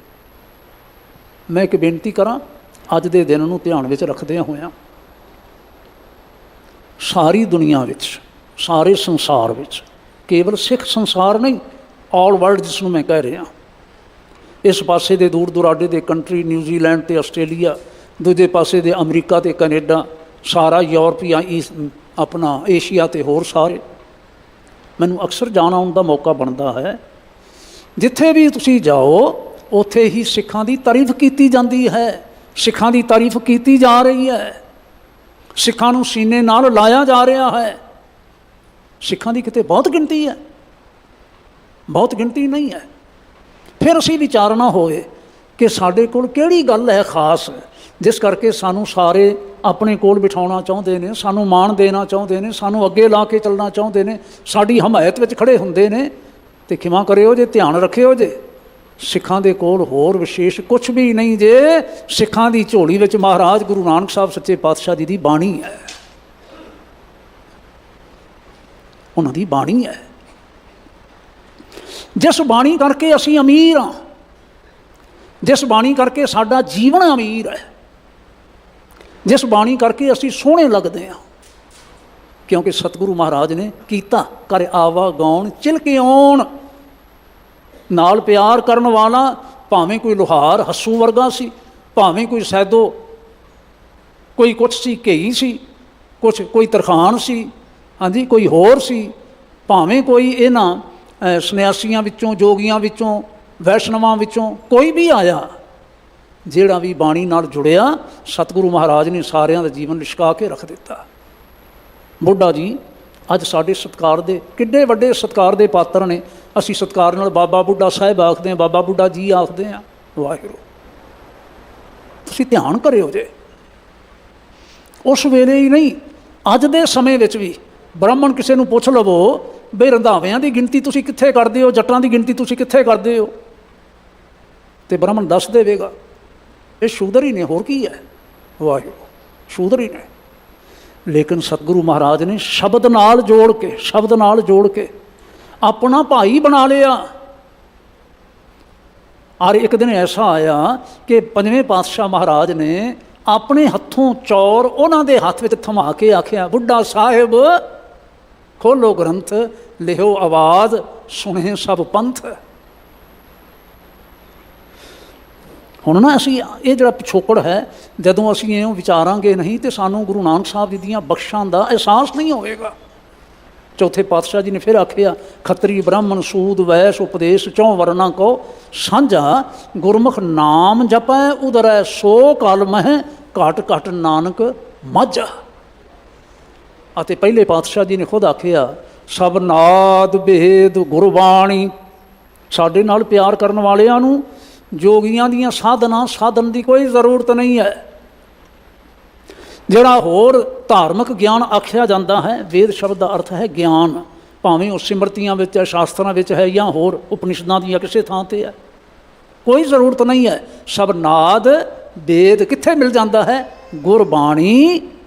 ਮੈਂ ਇੱਕ ਬੇਨਤੀ ਕਰਾਂ, ਅੱਜ ਦੇ ਦਿਨ ਨੂੰ ਧਿਆਨ ਵਿੱਚ ਰੱਖਦਿਆਂ ਹੋਇਆਂ, ਸਾਰੀ ਦੁਨੀਆ ਵਿੱਚ, ਸਾਰੇ ਸੰਸਾਰ ਵਿੱਚ, ਕੇਵਲ ਸਿੱਖ ਸੰਸਾਰ ਨਹੀਂ, ਆਲ ਵਰਲਡ ਜਿਸ ਨੂੰ ਮੈਂ ਕਹਿ ਰਿਹਾ, ਇਸ ਪਾਸੇ ਦੇ ਦੂਰ ਦੁਰਾਡੇ ਦੇ ਕੰਟਰੀ ਨਿਊਜ਼ੀਲੈਂਡ ਅਤੇ ਆਸਟ੍ਰੇਲੀਆ, ਦੂਜੇ ਪਾਸੇ ਦੇ ਅਮਰੀਕਾ ਅਤੇ ਕੈਨੇਡਾ, ਸਾਰਾ ਯੂਰਪ ਜਾਂ ਆਪਣਾ ਏਸ਼ੀਆ ਅਤੇ ਹੋਰ ਸਾਰੇ, ਮੈਨੂੰ ਅਕਸਰ ਜਾਣ ਆਉਣ ਦਾ ਮੌਕਾ ਬਣਦਾ ਹੈ। ਜਿੱਥੇ ਵੀ ਤੁਸੀਂ ਜਾਓ ਉੱਥੇ ਹੀ ਸਿੱਖਾਂ ਦੀ ਤਾਰੀਫ ਕੀਤੀ ਜਾਂਦੀ ਹੈ, ਸਿੱਖਾਂ ਦੀ ਤਾਰੀਫ ਕੀਤੀ ਜਾ ਰਹੀ ਹੈ, ਸਿੱਖਾਂ ਨੂੰ ਸੀਨੇ ਨਾਲ ਲਾਇਆ ਜਾ ਰਿਹਾ ਹੈ। ਸਿੱਖਾਂ ਦੀ ਕਿਤੇ ਬਹੁਤ ਗਿਣਤੀ ਹੈ, ਬਹੁਤ ਗਿਣਤੀ ਨਹੀਂ ਹੈ। ਫਿਰ ਅਸੀਂ ਵਿਚਾਰਨਾ ਹੋਵੇ ਕਿ ਸਾਡੇ ਕੋਲ ਕਿਹੜੀ ਗੱਲ ਹੈ ਖਾਸ ਜਿਸ ਕਰਕੇ ਸਾਨੂੰ ਸਾਰੇ ਆਪਣੇ ਕੋਲ ਬਿਠਾਉਣਾ ਚਾਹੁੰਦੇ ਨੇ, ਸਾਨੂੰ ਮਾਣ ਦੇਣਾ ਚਾਹੁੰਦੇ ਨੇ, ਸਾਨੂੰ ਅੱਗੇ ਲਾ ਕੇ ਚੱਲਣਾ ਚਾਹੁੰਦੇ ਨੇ, ਸਾਡੀ ਹਮਾਇਤ ਵਿੱਚ ਖੜ੍ਹੇ ਹੁੰਦੇ ਨੇ। ਅਤੇ ਖਿਮਾ ਕਰਿਓ ਜੇ, ਧਿਆਨ ਰੱਖਿਓ ਜੇ, ਸਿੱਖਾਂ ਦੇ ਕੋਲ ਹੋਰ ਵਿਸ਼ੇਸ਼ ਕੁਛ ਵੀ ਨਹੀਂ ਜੇ। ਸਿੱਖਾਂ ਦੀ ਝੋਲੀ ਵਿੱਚ ਮਹਾਰਾਜ ਗੁਰੂ ਨਾਨਕ ਸਾਹਿਬ ਸੱਚੇ ਪਾਤਸ਼ਾਹ ਜੀ ਦੀ ਬਾਣੀ ਹੈ, ਉਹਨਾਂ ਦੀ ਬਾਣੀ ਹੈ, ਜਿਸ ਬਾਣੀ ਕਰਕੇ ਅਸੀਂ ਅਮੀਰ ਹਾਂ, ਜਿਸ ਬਾਣੀ ਕਰਕੇ ਸਾਡਾ ਜੀਵਨ ਅਮੀਰ ਹੈ, ਜਿਸ ਬਾਣੀ ਕਰਕੇ ਅਸੀਂ ਸੋਹਣੇ ਲੱਗਦੇ ਹਾਂ। ਕਿਉਂਕਿ ਸਤਿਗੁਰੂ ਮਹਾਰਾਜ ਨੇ ਕੀਤਾ, ਕਰ ਆਵਾ ਗਾਉਣ ਚਿਲਕੇ ਆਉਣ, ਨਾਲ ਪਿਆਰ ਕਰਨ ਵਾਲਾ, ਭਾਵੇਂ ਕੋਈ ਲੁਹਾਰ ਹੱਸੂ ਵਰਗਾ ਸੀ, ਭਾਵੇਂ ਕੋਈ ਸੈਦੋ, ਕੋਈ ਕੁਛ ਸੀ, ਘਈ ਸੀ, ਕੋਈ ਤਰਖਾਣ ਸੀ, ਹਾਂਜੀ, ਕੋਈ ਹੋਰ ਸੀ, ਭਾਵੇਂ ਕੋਈ ਇਹਨਾਂ ਸੰਨਿਆਸੀਆਂ ਵਿੱਚੋਂ, ਜੋਗੀਆਂ ਵਿੱਚੋਂ, ਵੈਸ਼ਨਵਾਂ ਵਿੱਚੋਂ ਕੋਈ ਵੀ ਆਇਆ, ਜਿਹੜਾ ਵੀ ਬਾਣੀ ਨਾਲ ਜੁੜਿਆ, ਸਤਿਗੁਰੂ ਮਹਾਰਾਜ ਨੇ ਸਾਰਿਆਂ ਦਾ ਜੀਵਨ ਲਿਸ਼ਕਾ ਕੇ ਰੱਖ ਦਿੱਤਾ। ਬੁੱਢਾ ਜੀ ਅੱਜ ਸਾਡੇ ਸਤਿਕਾਰ ਦੇ ਕਿੱਡੇ ਵੱਡੇ ਸਤਿਕਾਰ ਦੇ ਪਾਤਰ ਨੇ। ਅਸੀਂ ਸਤਿਕਾਰ ਨਾਲ ਬਾਬਾ ਬੁੱਢਾ ਸਾਹਿਬ ਆਖਦੇ ਹਾਂ, ਬਾਬਾ ਬੁੱਢਾ ਜੀ ਆਖਦੇ ਹਾਂ। ਵਾਹਿਗੁਰੂ, ਤੁਸੀਂ ਧਿਆਨ ਕਰਿਓ ਜੇ, ਉਸ ਵੇਲੇ ਹੀ ਨਹੀਂ, ਅੱਜ ਦੇ ਸਮੇਂ ਵਿੱਚ ਵੀ ਬ੍ਰਾਹਮਣ ਕਿਸੇ ਨੂੰ ਪੁੱਛ ਲਵੋ ਬਈ ਰੰਧਾਵਿਆਂ ਦੀ ਗਿਣਤੀ ਤੁਸੀਂ ਕਿੱਥੇ ਕਰਦੇ ਹੋ, ਜੱਟਾਂ ਦੀ ਗਿਣਤੀ ਤੁਸੀਂ ਕਿੱਥੇ ਕਰਦੇ ਹੋ, ਅਤੇ ਬ੍ਰਾਹਮਣ ਦੱਸ ਦੇਵੇਗਾ ਇਹ ਸ਼ੂਦਰ ਹੀ ਨੇ, ਹੋਰ ਕੀ ਹੈ। ਵਾਹਿਗੁਰੂ, ਸ਼ੂਦਰ ਹੀ ਨੇ। ਲੇਕਿਨ ਸਤਿਗੁਰੂ ਮਹਾਰਾਜ ਨੇ ਸ਼ਬਦ ਨਾਲ ਜੋੜ ਕੇ, ਸ਼ਬਦ ਨਾਲ ਜੋੜ ਕੇ ਆਪਣਾ ਭਾਈ ਬਣਾ ਲਿਆ। ਔਰ ਇੱਕ ਦਿਨ ਐਸਾ ਆਇਆ ਕਿ ਪੰਜਵੇਂ ਪਾਤਸ਼ਾਹ ਮਹਾਰਾਜ ਨੇ ਆਪਣੇ ਹੱਥੋਂ ਚੌਰ ਉਹਨਾਂ ਦੇ ਹੱਥ ਵਿੱਚ ਥਮਾ ਕੇ ਆਖਿਆ, ਬੁੱਢਾ ਸਾਹਿਬ ਖੋਲੋ ਗ੍ਰੰਥ, ਲਿਓ ਆਵਾਜ਼, ਸੁਣੇ ਸਭ ਪੰਥ। ਹੁਣ ਨਾ ਅਸੀਂ ਇਹ ਜਿਹੜਾ ਪਿਛੋਕੜ ਹੈ, ਜਦੋਂ ਅਸੀਂ ਇਉਂ ਵਿਚਾਰਾਂਗੇ ਨਹੀਂ ਤਾਂ ਸਾਨੂੰ ਗੁਰੂ ਨਾਨਕ ਸਾਹਿਬ ਜੀ ਦੀਆਂ ਬਖਸ਼ਾਂ ਦਾ ਅਹਿਸਾਸ ਨਹੀਂ ਹੋਵੇਗਾ। ਚੌਥੇ ਪਾਤਸ਼ਾਹ ਜੀ ਨੇ ਫਿਰ ਆਖਿਆ, ਖੱਤਰੀ ਬ੍ਰਾਹਮਣ ਸੂਦ ਵੈਸ ਉਪਦੇਸ਼ ਚੌਂ ਵਰਨਾ ਕੋ ਸਾਂਝਾ, ਗੁਰਮੁਖ ਨਾਮ ਜਪੈ ਉਦਰੈ ਸੋ ਕਲ ਮਹਿ, ਘਟ ਘਟ ਨਾਨਕ ਮਾਝਾ। ਅਤੇ ਪਹਿਲੇ ਪਾਤਸ਼ਾਹ ਜੀ ਨੇ ਖੁਦ ਆਖਿਆ, ਸਭ ਨਾਦ ਭੇਦ ਗੁਰਬਾਣੀ। ਸਾਡੇ ਨਾਲ ਪਿਆਰ ਕਰਨ ਵਾਲਿਆਂ ਨੂੰ ਜੋਗੀਆਂ ਦੀਆਂ ਸਾਧਨ ਦੀ ਕੋਈ ਜ਼ਰੂਰਤ ਨਹੀਂ ਹੈ। ਜਿਹੜਾ ਹੋਰ ਧਾਰਮਿਕ ਗਿਆਨ ਆਖਿਆ ਜਾਂਦਾ ਹੈ, ਵੇਦ ਸ਼ਬਦ ਦਾ ਅਰਥ ਹੈ ਗਿਆਨ, ਭਾਵੇਂ ਉਹ ਸਿਮਰਤੀਆਂ ਵਿੱਚ ਹੈ, ਸ਼ਾਸਤਰਾਂ ਵਿੱਚ ਹੈ, ਜਾਂ ਹੋਰ ਉਪਨਿਸ਼ਦਾਂ ਦੀਆਂ ਕਿਸੇ ਥਾਂ 'ਤੇ ਹੈ, ਕੋਈ ਜ਼ਰੂਰਤ ਨਹੀਂ ਹੈ। ਸਭ ਨਾਦ ਵੇਦ ਕਿੱਥੇ ਮਿਲ ਜਾਂਦਾ ਹੈ? ਗੁਰਬਾਣੀ।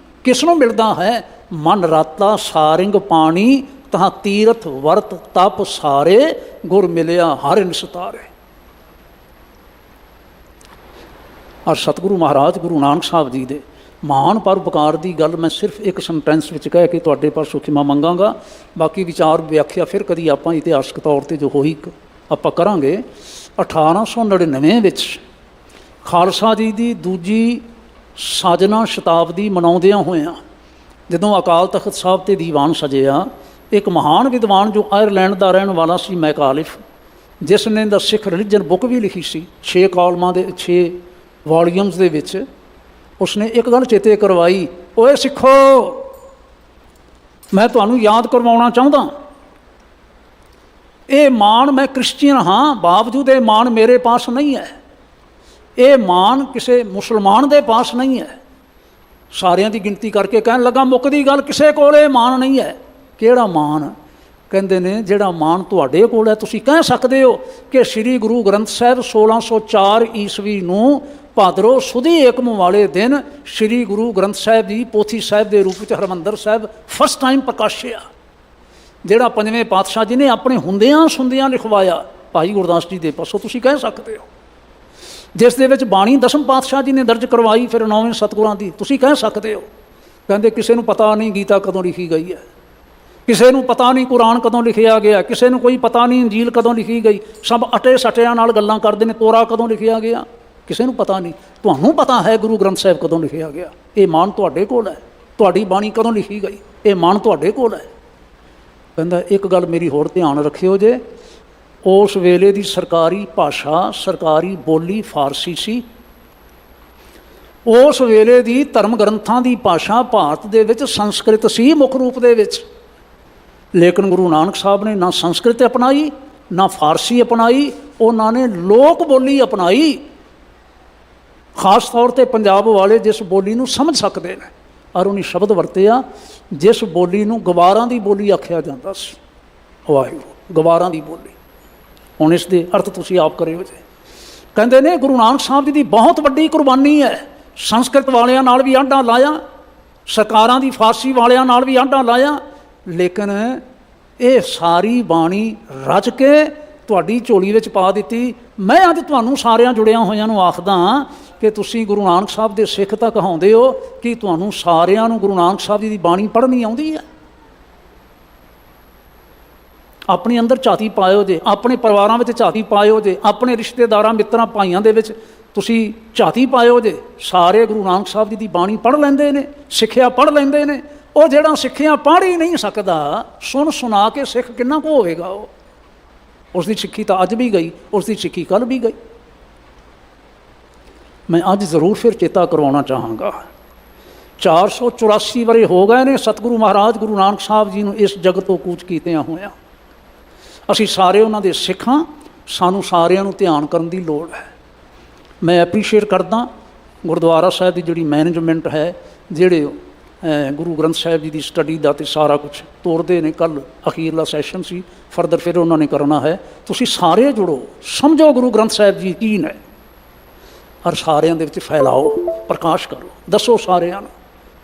ਕਿਸ ਨੂੰ ਮਿਲਦਾ ਹੈ? ਮਨ ਰਾਤਾ ਸਾਰਿੰਗ ਪਾਣੀ, ਤਾਂ ਤੀਰਥ ਵਰਤ ਤਪ ਸਾਰੇ, ਗੁਰ ਮਿਲਿਆ ਹਰਿ ਨਿਸਤਾਰੇ। ਔਰ ਸਤਿਗੁਰੂ ਮਹਾਰਾਜ ਗੁਰੂ ਨਾਨਕ ਸਾਹਿਬ ਜੀ ਦੇ ਮਹਾਨ ਪਰਉਪਕਾਰ ਦੀ ਗੱਲ ਮੈਂ ਸਿਰਫ ਇੱਕ ਸੈਂਟੈਂਸ ਵਿੱਚ ਕਹਿ ਕੇ ਤੁਹਾਡੇ ਪਾਸੋਂ ਖਿਮਾ ਮੰਗਾਂਗਾ। ਬਾਕੀ ਵਿਚਾਰ ਵਿਆਖਿਆ ਫਿਰ ਕਦੀ ਆਪਾਂ ਇਤਿਹਾਸਕ ਤੌਰ 'ਤੇ ਜੋ ਹੋਈ ਆਪਾਂ ਕਰਾਂਗੇ। 1899 ਵਿੱਚ ਖਾਲਸਾ ਜੀ ਦੀ ਦੂਜੀ ਸਾਜਨਾ ਸ਼ਤਾਬਦੀ ਮਨਾਉਂਦਿਆਂ ਹੋਇਆਂ ਜਦੋਂ ਅਕਾਲ ਤਖਤ ਸਾਹਿਬ ਤੇ ਦੀਵਾਨ ਸਜਿਆ, ਇੱਕ ਮਹਾਨ ਵਿਦਵਾਨ ਜੋ ਆਇਰਲੈਂਡ ਦਾ ਰਹਿਣ ਵਾਲਾ ਸੀ ਮੈਕਾਲਿਫ, ਜਿਸ ਨੇ ਦਾ ਸਿੱਖ ਰਿਲੀਜਨ ਬੁੱਕ ਵੀ ਲਿਖੀ ਸੀ 6 ਕਾਲਮਾਂ ਦੇ 6 ਵੋਲੀਅਮਸ ਦੇ ਵਿੱਚ, ਉਸਨੇ ਇੱਕ ਗੱਲ ਚੇਤੇ ਕਰਵਾਈ, ਓਏ ਸਿੱਖੋ, ਮੈਂ ਤੁਹਾਨੂੰ ਯਾਦ ਕਰਵਾਉਣਾ ਚਾਹੁੰਦਾ, ਇਹ ਮਾਣ ਮੈਂ ਕ੍ਰਿਸਚੀਅਨ ਹਾਂ, ਬਾਵਜੂਦ ਇਹ ਮਾਣ ਮੇਰੇ ਪਾਸ ਨਹੀਂ ਹੈ, ਇਹ ਮਾਣ ਕਿਸੇ ਮੁਸਲਮਾਨ ਦੇ ਪਾਸ ਨਹੀਂ ਹੈ। ਸਾਰਿਆਂ ਦੀ ਗਿਣਤੀ ਕਰਕੇ ਕਹਿਣ ਲੱਗਾ, ਮੁੱਕਦੀ ਗੱਲ, ਕਿਸੇ ਕੋਲ ਇਹ ਮਾਣ ਨਹੀਂ ਹੈ। ਕਿਹੜਾ ਮਾਣ? ਕਹਿੰਦੇ ਨੇ ਜਿਹੜਾ ਮਾਣ ਤੁਹਾਡੇ ਕੋਲ ਹੈ। ਤੁਸੀਂ ਕਹਿ ਸਕਦੇ ਹੋ ਕਿ ਸ੍ਰੀ ਗੁਰੂ ਗ੍ਰੰਥ ਸਾਹਿਬ 1604 ਈਸਵੀ ਨੂੰ ਭਾਦਰੋਂ ਸੁਦੀ ਏਕਮ ਵਾਲੇ ਦਿਨ ਸ੍ਰੀ ਗੁਰੂ ਗ੍ਰੰਥ ਸਾਹਿਬ ਦੀ ਪੋਥੀ ਸਾਹਿਬ ਦੇ ਰੂਪ ਵਿੱਚ ਹਰਿਮੰਦਰ ਸਾਹਿਬ ਫਸਟ ਟਾਈਮ ਪ੍ਰਕਾਸ਼ਿਆ, ਜਿਹੜਾ ਪੰਜਵੇਂ ਪਾਤਸ਼ਾਹ ਜੀ ਨੇ ਆਪਣੇ ਹੁੰਦਿਆਂ ਸੁਣਦਿਆਂ ਲਿਖਵਾਇਆ ਭਾਈ ਗੁਰਦਾਸ ਜੀ ਦੇ ਪਾਸੋਂ। ਤੁਸੀਂ ਕਹਿ ਸਕਦੇ ਹੋ ਜਿਸ ਦੇ ਵਿੱਚ ਬਾਣੀ ਦਸਮ ਪਾਤਸ਼ਾਹ ਜੀ ਨੇ ਦਰਜ ਕਰਵਾਈ, ਫਿਰ 9ਵੇਂ ਸਤਿਗੁਰਾਂ ਦੀ। ਤੁਸੀਂ ਕਹਿ ਸਕਦੇ ਹੋ। ਕਹਿੰਦੇ ਕਿਸੇ ਨੂੰ ਪਤਾ ਨਹੀਂ ਗੀਤਾ ਕਦੋਂ ਲਿਖੀ ਗਈ ਹੈ, ਕਿਸੇ ਨੂੰ ਪਤਾ ਨਹੀਂ ਕੁਰਾਨ ਕਦੋਂ ਲਿਖਿਆ ਗਿਆ, ਕਿਸੇ ਨੂੰ ਕੋਈ ਪਤਾ ਨਹੀਂ ਇੰਜੀਲ ਕਦੋਂ ਲਿਖੀ ਗਈ, ਸਭ ਅਟੇ ਸਟਿਆਂ ਨਾਲ ਗੱਲਾਂ ਕਰਦੇ ਨੇ, ਤੋਰਾ ਕਦੋਂ ਲਿਖਿਆ ਗਿਆ, ਕਿਸੇ ਨੂੰ ਪਤਾ ਨਹੀਂ। ਤੁਹਾਨੂੰ ਪਤਾ ਹੈ ਗੁਰੂ ਗ੍ਰੰਥ ਸਾਹਿਬ ਕਦੋਂ ਲਿਖਿਆ ਗਿਆ, ਇਹ ਮਾਣ ਤੁਹਾਡੇ ਕੋਲ ਹੈ। ਤੁਹਾਡੀ ਬਾਣੀ ਕਦੋਂ ਲਿਖੀ ਗਈ, ਇਹ ਮਾਣ ਤੁਹਾਡੇ ਕੋਲ ਹੈ। ਕਹਿੰਦਾ ਇੱਕ ਗੱਲ ਮੇਰੀ ਹੋਰ ਧਿਆਨ ਰੱਖਿਓ ਜੇ, ਉਸ ਵੇਲੇ ਦੀ ਸਰਕਾਰੀ ਭਾਸ਼ਾ, ਸਰਕਾਰੀ ਬੋਲੀ ਫਾਰਸੀ ਸੀ। ਉਸ ਵੇਲੇ ਦੀ ਧਰਮ ਗ੍ਰੰਥਾਂ ਦੀ ਭਾਸ਼ਾ ਭਾਰਤ ਦੇ ਵਿੱਚ ਸੰਸਕ੍ਰਿਤ ਸੀ ਮੁੱਖ ਰੂਪ ਦੇ ਵਿੱਚ, ਲੇਕਿਨ ਗੁਰੂ ਨਾਨਕ ਸਾਹਿਬ ਨੇ ਨਾ ਸੰਸਕ੍ਰਿਤ ਅਪਣਾਈ ਨਾ ਫਾਰਸੀ ਅਪਣਾਈ, ਉਹਨਾਂ ਨੇ ਲੋਕ ਬੋਲੀ ਅਪਣਾਈ। ਖਾਸ ਤੌਰ 'ਤੇ ਪੰਜਾਬ ਵਾਲੇ ਜਿਸ ਬੋਲੀ ਨੂੰ ਸਮਝ ਸਕਦੇ ਨੇ, ਔਰ ਉਹਨੇ ਸ਼ਬਦ ਵਰਤਿਆ ਜਿਸ ਬੋਲੀ ਨੂੰ ਗਵਾਰਾਂ ਦੀ ਬੋਲੀ ਆਖਿਆ ਜਾਂਦਾ ਸੀ। ਵਾਹਿਗੁਰੂ, ਗਵਾਰਾਂ ਦੀ ਬੋਲੀ। ਹੁਣ ਇਸ ਦੇ ਅਰਥ ਤੁਸੀਂ ਆਪ ਕਰਿਓ ਜੇ। ਕਹਿੰਦੇ ਨੇ ਗੁਰੂ ਨਾਨਕ ਸਾਹਿਬ ਜੀ ਦੀ ਬਹੁਤ ਵੱਡੀ ਕੁਰਬਾਨੀ ਹੈ। ਸੰਸਕ੍ਰਿਤ ਵਾਲਿਆਂ ਨਾਲ ਵੀ ਆਂਢਾ ਲਾਇਆ, ਸਰਕਾਰਾਂ ਦੀ ਫਾਰਸੀ ਵਾਲਿਆਂ ਨਾਲ ਵੀ ਆਂਢਾ ਲਾਇਆ, ਲੇਕਿਨ ਇਹ ਸਾਰੀ ਬਾਣੀ ਰਚ ਕੇ ਤੁਹਾਡੀ ਝੋਲੀ ਵਿੱਚ ਪਾ ਦਿੱਤੀ। ਮੈਂ ਅੱਜ ਤੁਹਾਨੂੰ ਸਾਰਿਆਂ ਜੁੜਿਆਂ ਹੋਇਆਂ ਨੂੰ ਆਖਦਾ ਕਿ ਤੁਸੀਂ ਗੁਰੂ ਨਾਨਕ ਸਾਹਿਬ ਦੇ ਸਿੱਖ ਤਾਂ ਕਹਾਉਂਦੇ ਹੋ, ਕਿ ਤੁਹਾਨੂੰ ਸਾਰਿਆਂ ਨੂੰ ਗੁਰੂ ਨਾਨਕ ਸਾਹਿਬ ਜੀ ਦੀ ਬਾਣੀ ਪੜ੍ਹਨੀ ਆਉਂਦੀ ਹੈ? ਆਪਣੇ ਅੰਦਰ ਝਾਤੀ ਪਾਇਓ ਜੇ, ਆਪਣੇ ਪਰਿਵਾਰਾਂ ਵਿੱਚ ਝਾਤੀ ਪਾਇਓ ਜੇ, ਆਪਣੇ ਰਿਸ਼ਤੇਦਾਰਾਂ ਮਿੱਤਰਾਂ ਭਾਈਆਂ ਦੇ ਵਿੱਚ ਤੁਸੀਂ ਝਾਤੀ ਪਾਇਓ ਜੇ। ਸਾਰੇ ਗੁਰੂ ਨਾਨਕ ਸਾਹਿਬ ਜੀ ਦੀ ਬਾਣੀ ਪੜ੍ਹ ਲੈਂਦੇ ਨੇ, ਸਿੱਖਿਆ ਪੜ੍ਹ ਲੈਂਦੇ ਨੇ। ਉਹ ਜਿਹੜਾ ਸਿੱਖਿਆ ਪੜ੍ਹ ਹੀ ਨਹੀਂ ਸਕਦਾ, ਸੁਣ ਸੁਣਾ ਕੇ ਸਿੱਖ ਕਿੰਨਾ ਕੁ ਹੋਵੇਗਾ? ਉਹ ਉਸ ਦੀ ਸਿੱਖੀ ਤਾਂ ਅੱਜ ਵੀ ਗਈ, ਉਸ ਦੀ ਸਿੱਖੀ ਕੱਲ੍ਹ ਵੀ ਗਈ। ਮੈਂ ਅੱਜ ਜ਼ਰੂਰ ਫਿਰ ਚੇਤਾ ਕਰਵਾਉਣਾ ਚਾਹਾਂਗਾ, 484 ਵਰੇ ਹੋ ਗਏ ਨੇ ਸਤਿਗੁਰੂ ਮਹਾਰਾਜ ਗੁਰੂ ਨਾਨਕ ਸਾਹਿਬ ਜੀ ਨੂੰ ਇਸ ਜਗਤ ਤੋਂ ਕੂਚ ਕੀਤਿਆਂ ਹੋਇਆਂ। ਅਸੀਂ ਸਾਰੇ ਉਹਨਾਂ ਦੇ ਸਿੱਖ ਹਾਂ, ਸਾਨੂੰ ਸਾਰਿਆਂ ਨੂੰ ਧਿਆਨ ਕਰਨ ਦੀ ਲੋੜ ਹੈ। ਮੈਂ ਐਪਰੀਸ਼ੀਏਟ ਕਰਦਾ ਗੁਰਦੁਆਰਾ ਸਾਹਿਬ ਦੀ ਜਿਹੜੀ ਮੈਨੇਜਮੈਂਟ ਹੈ, ਜਿਹੜੇ ਗੁਰੂ ਗ੍ਰੰਥ ਸਾਹਿਬ ਜੀ ਦੀ ਸਟੱਡੀ ਦਾ ਤੇ ਸਾਰਾ ਕੁਝ ਤੋਰਦੇ ਨੇ। ਕੱਲ੍ਹ ਅਖੀਰਲਾ ਸੈਸ਼ਨ ਸੀ, ਫਰਦਰ ਫਿਰ ਉਹਨਾਂ ਨੇ ਕਰਨਾ ਹੈ। ਤੁਸੀਂ ਸਾਰੇ ਜੁੜੋ, ਸਮਝੋ ਗੁਰੂ ਗ੍ਰੰਥ ਸਾਹਿਬ ਜੀ ਕੀ ਨੇ, ਔਰ ਸਾਰਿਆਂ ਦੇ ਵਿੱਚ ਫੈਲਾਓ, ਪ੍ਰਕਾਸ਼ ਕਰੋ, ਦੱਸੋ ਸਾਰਿਆਂ ਨੂੰ।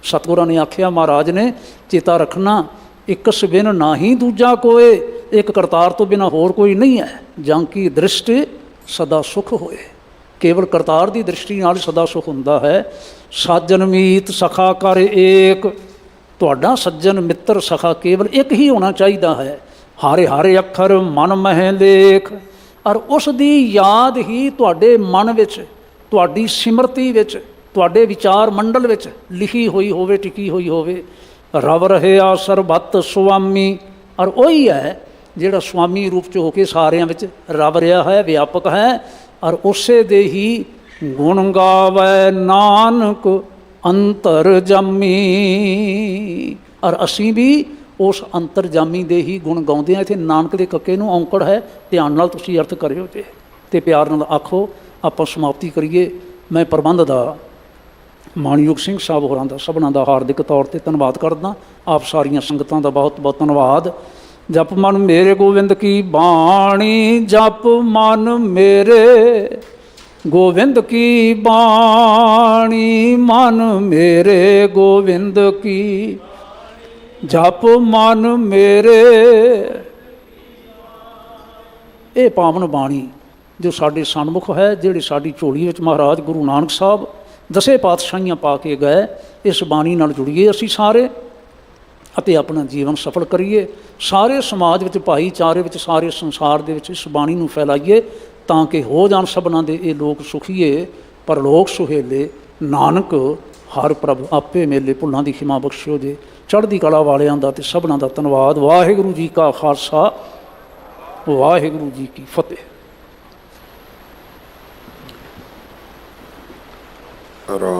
ਸਤਿਗੁਰਾਂ ਨੇ ਆਖਿਆ, ਮਹਾਰਾਜ ਨੇ, ਚੇਤਾ ਰੱਖਣਾ, ਇਕਸ ਬਿਨ ਨਾਹੀ ਦੂਜਾ ਕੋਏ, ਇੱਕ ਕਰਤਾਰ ਤੋਂ ਬਿਨਾਂ ਹੋਰ ਕੋਈ ਨਹੀਂ ਹੈ। ਜਾਂ ਕੀ ਦ੍ਰਿਸ਼ਟੀ ਸਦਾ ਸੁਖ ਹੋਏ, ਕੇਵਲ ਕਰਤਾਰ ਦੀ ਦ੍ਰਿਸ਼ਟੀ ਨਾਲ ਸਦਾ ਸੁਖ ਹੁੰਦਾ ਹੈ। ਸਾਜਨ ਮੀਤ ਸਖਾ ਕਰ ਏਕ, ਤੁਹਾਡਾ ਸੱਜਣ ਮਿੱਤਰ ਸਖਾ ਕੇਵਲ ਇੱਕ ਹੀ ਹੋਣਾ ਚਾਹੀਦਾ ਹੈ। ਹਾਰੇ ਹਾਰੇ ਅੱਖਰ ਮਨ ਮਹਿ ਲੇਖ, ਔਰ ਉਸ ਦੀ ਯਾਦ ਹੀ ਤੁਹਾਡੇ ਮਨ ਵਿੱਚ, ਤੁਹਾਡੀ ਸਿਮਰਤੀ ਵਿੱਚ, ਤੁਹਾਡੇ ਵਿਚਾਰ ਮੰਡਲ ਵਿੱਚ ਲਿਖੀ ਹੋਈ ਹੋਵੇ, ਟਿਕੀ ਹੋਈ ਹੋਵੇ। ਰਵ ਰਹਿਆ ਸਰਬੱਤ ਸੁਆਮੀ, ਔਰ ਉਹੀ ਹੈ ਜਿਹੜਾ ਸੁਆਮੀ ਰੂਪ 'ਚ ਹੋ ਕੇ ਸਾਰਿਆਂ ਵਿੱਚ ਰਵ ਰਿਹਾ ਹੈ, ਵਿਆਪਕ ਹੈ। ਔਰ ਉਸੇ ਦੇ ਹੀ ਗੁਣ ਗਾਵੈ ਨਾਨਕ ਅੰਤਰਜਾਮੀ, ਔਰ ਅਸੀਂ ਵੀ ਉਸ ਅੰਤਰਜਾਮੀ ਦੇ ਹੀ ਗੁਣ ਗਾਉਂਦੇ ਹਾਂ। ਇੱਥੇ ਨਾਨਕ ਦੇ ਕੱਕੇ ਨੂੰ ਔਂਕੜ ਹੈ, ਧਿਆਨ ਨਾਲ ਤੁਸੀਂ ਅਰਥ ਕਰਿਓ ਜੇ, ਅਤੇ ਪਿਆਰ ਨਾਲ ਆਖੋ। ਆਪਾਂ ਸਮਾਪਤੀ ਕਰੀਏ। ਮੈਂ ਪ੍ਰਬੰਧ ਦਾ ਮਾਣਯੋਗ ਸਿੰਘ ਸਾਹਿਬ ਹੋਰਾਂ ਦਾ ਸਭਨਾਂ ਦਾ ਹਾਰਦਿਕ ਤੌਰ 'ਤੇ ਧੰਨਵਾਦ ਕਰਦਾ। ਆਪ ਸਾਰੀਆਂ ਸੰਗਤਾਂ ਦਾ ਬਹੁਤ ਬਹੁਤ ਧੰਨਵਾਦ। ਜਪ ਮਨ ਮੇਰੇ ਗੋਬਿੰਦ ਕੀ ਬਾਣੀ, ਜਪ ਮਨ ਮੇਰੇ ਗੋਬਿੰਦ ਕੀ ਬਾਣੀ, ਮਨ ਮੇਰੇ ਗੋਬਿੰਦ ਕੀ, ਜਪ ਮਨ ਮੇਰੇ। ਇਹ ਪਾਵਨ ਬਾਣੀ ਜੋ ਸਾਡੇ ਸਨਮੁਖ ਹੈ, ਜਿਹੜੇ ਸਾਡੀ ਝੋਲੀ ਵਿੱਚ ਮਹਾਰਾਜ ਗੁਰੂ ਨਾਨਕ ਸਾਹਿਬ ਦਸੇ ਪਾਤਸ਼ਾਹੀਆਂ ਪਾ ਕੇ ਗਏ, ਇਸ ਬਾਣੀ ਨਾਲ ਜੁੜੀਏ ਅਸੀਂ ਸਾਰੇ, ਅਤੇ ਆਪਣਾ ਜੀਵਨ ਸਫਲ ਕਰੀਏ। ਸਾਰੇ ਸਮਾਜ ਵਿੱਚ, ਭਾਈਚਾਰੇ ਵਿੱਚ, ਸਾਰੇ ਸੰਸਾਰ ਦੇ ਵਿੱਚ ਇਸ ਬਾਣੀ ਨੂੰ ਫੈਲਾਈਏ, ਤਾਂ ਕਿ ਹੋ ਜਾਣ ਸਭਨਾਂ ਦੇ ਇਹ ਲੋਕ ਸੁਖੀਏ, ਪਰਲੋਕ ਸੁਹੇਲੇ। ਨਾਨਕ ਹਰ ਪ੍ਰਭ ਆਪੇ ਮੇਲੇ ਭੁੱਲਾਂ ਦੀ ਖਿਮਾ ਬਖਸ਼ਿਓ ਜੇ। ਚੜ੍ਹਦੀ ਕਲਾ ਵਾਲਿਆਂ ਦਾ ਤੇ ਸਭਨਾਂ ਦਾ ਧੰਨਵਾਦ। ਵਾਹਿਗੁਰੂ ਜੀ ਕਾ ਖਾਲਸਾ, ਵਾਹਿਗੁਰੂ ਜੀ ਕੀ ਫਤਿਹ। ਰਾਮ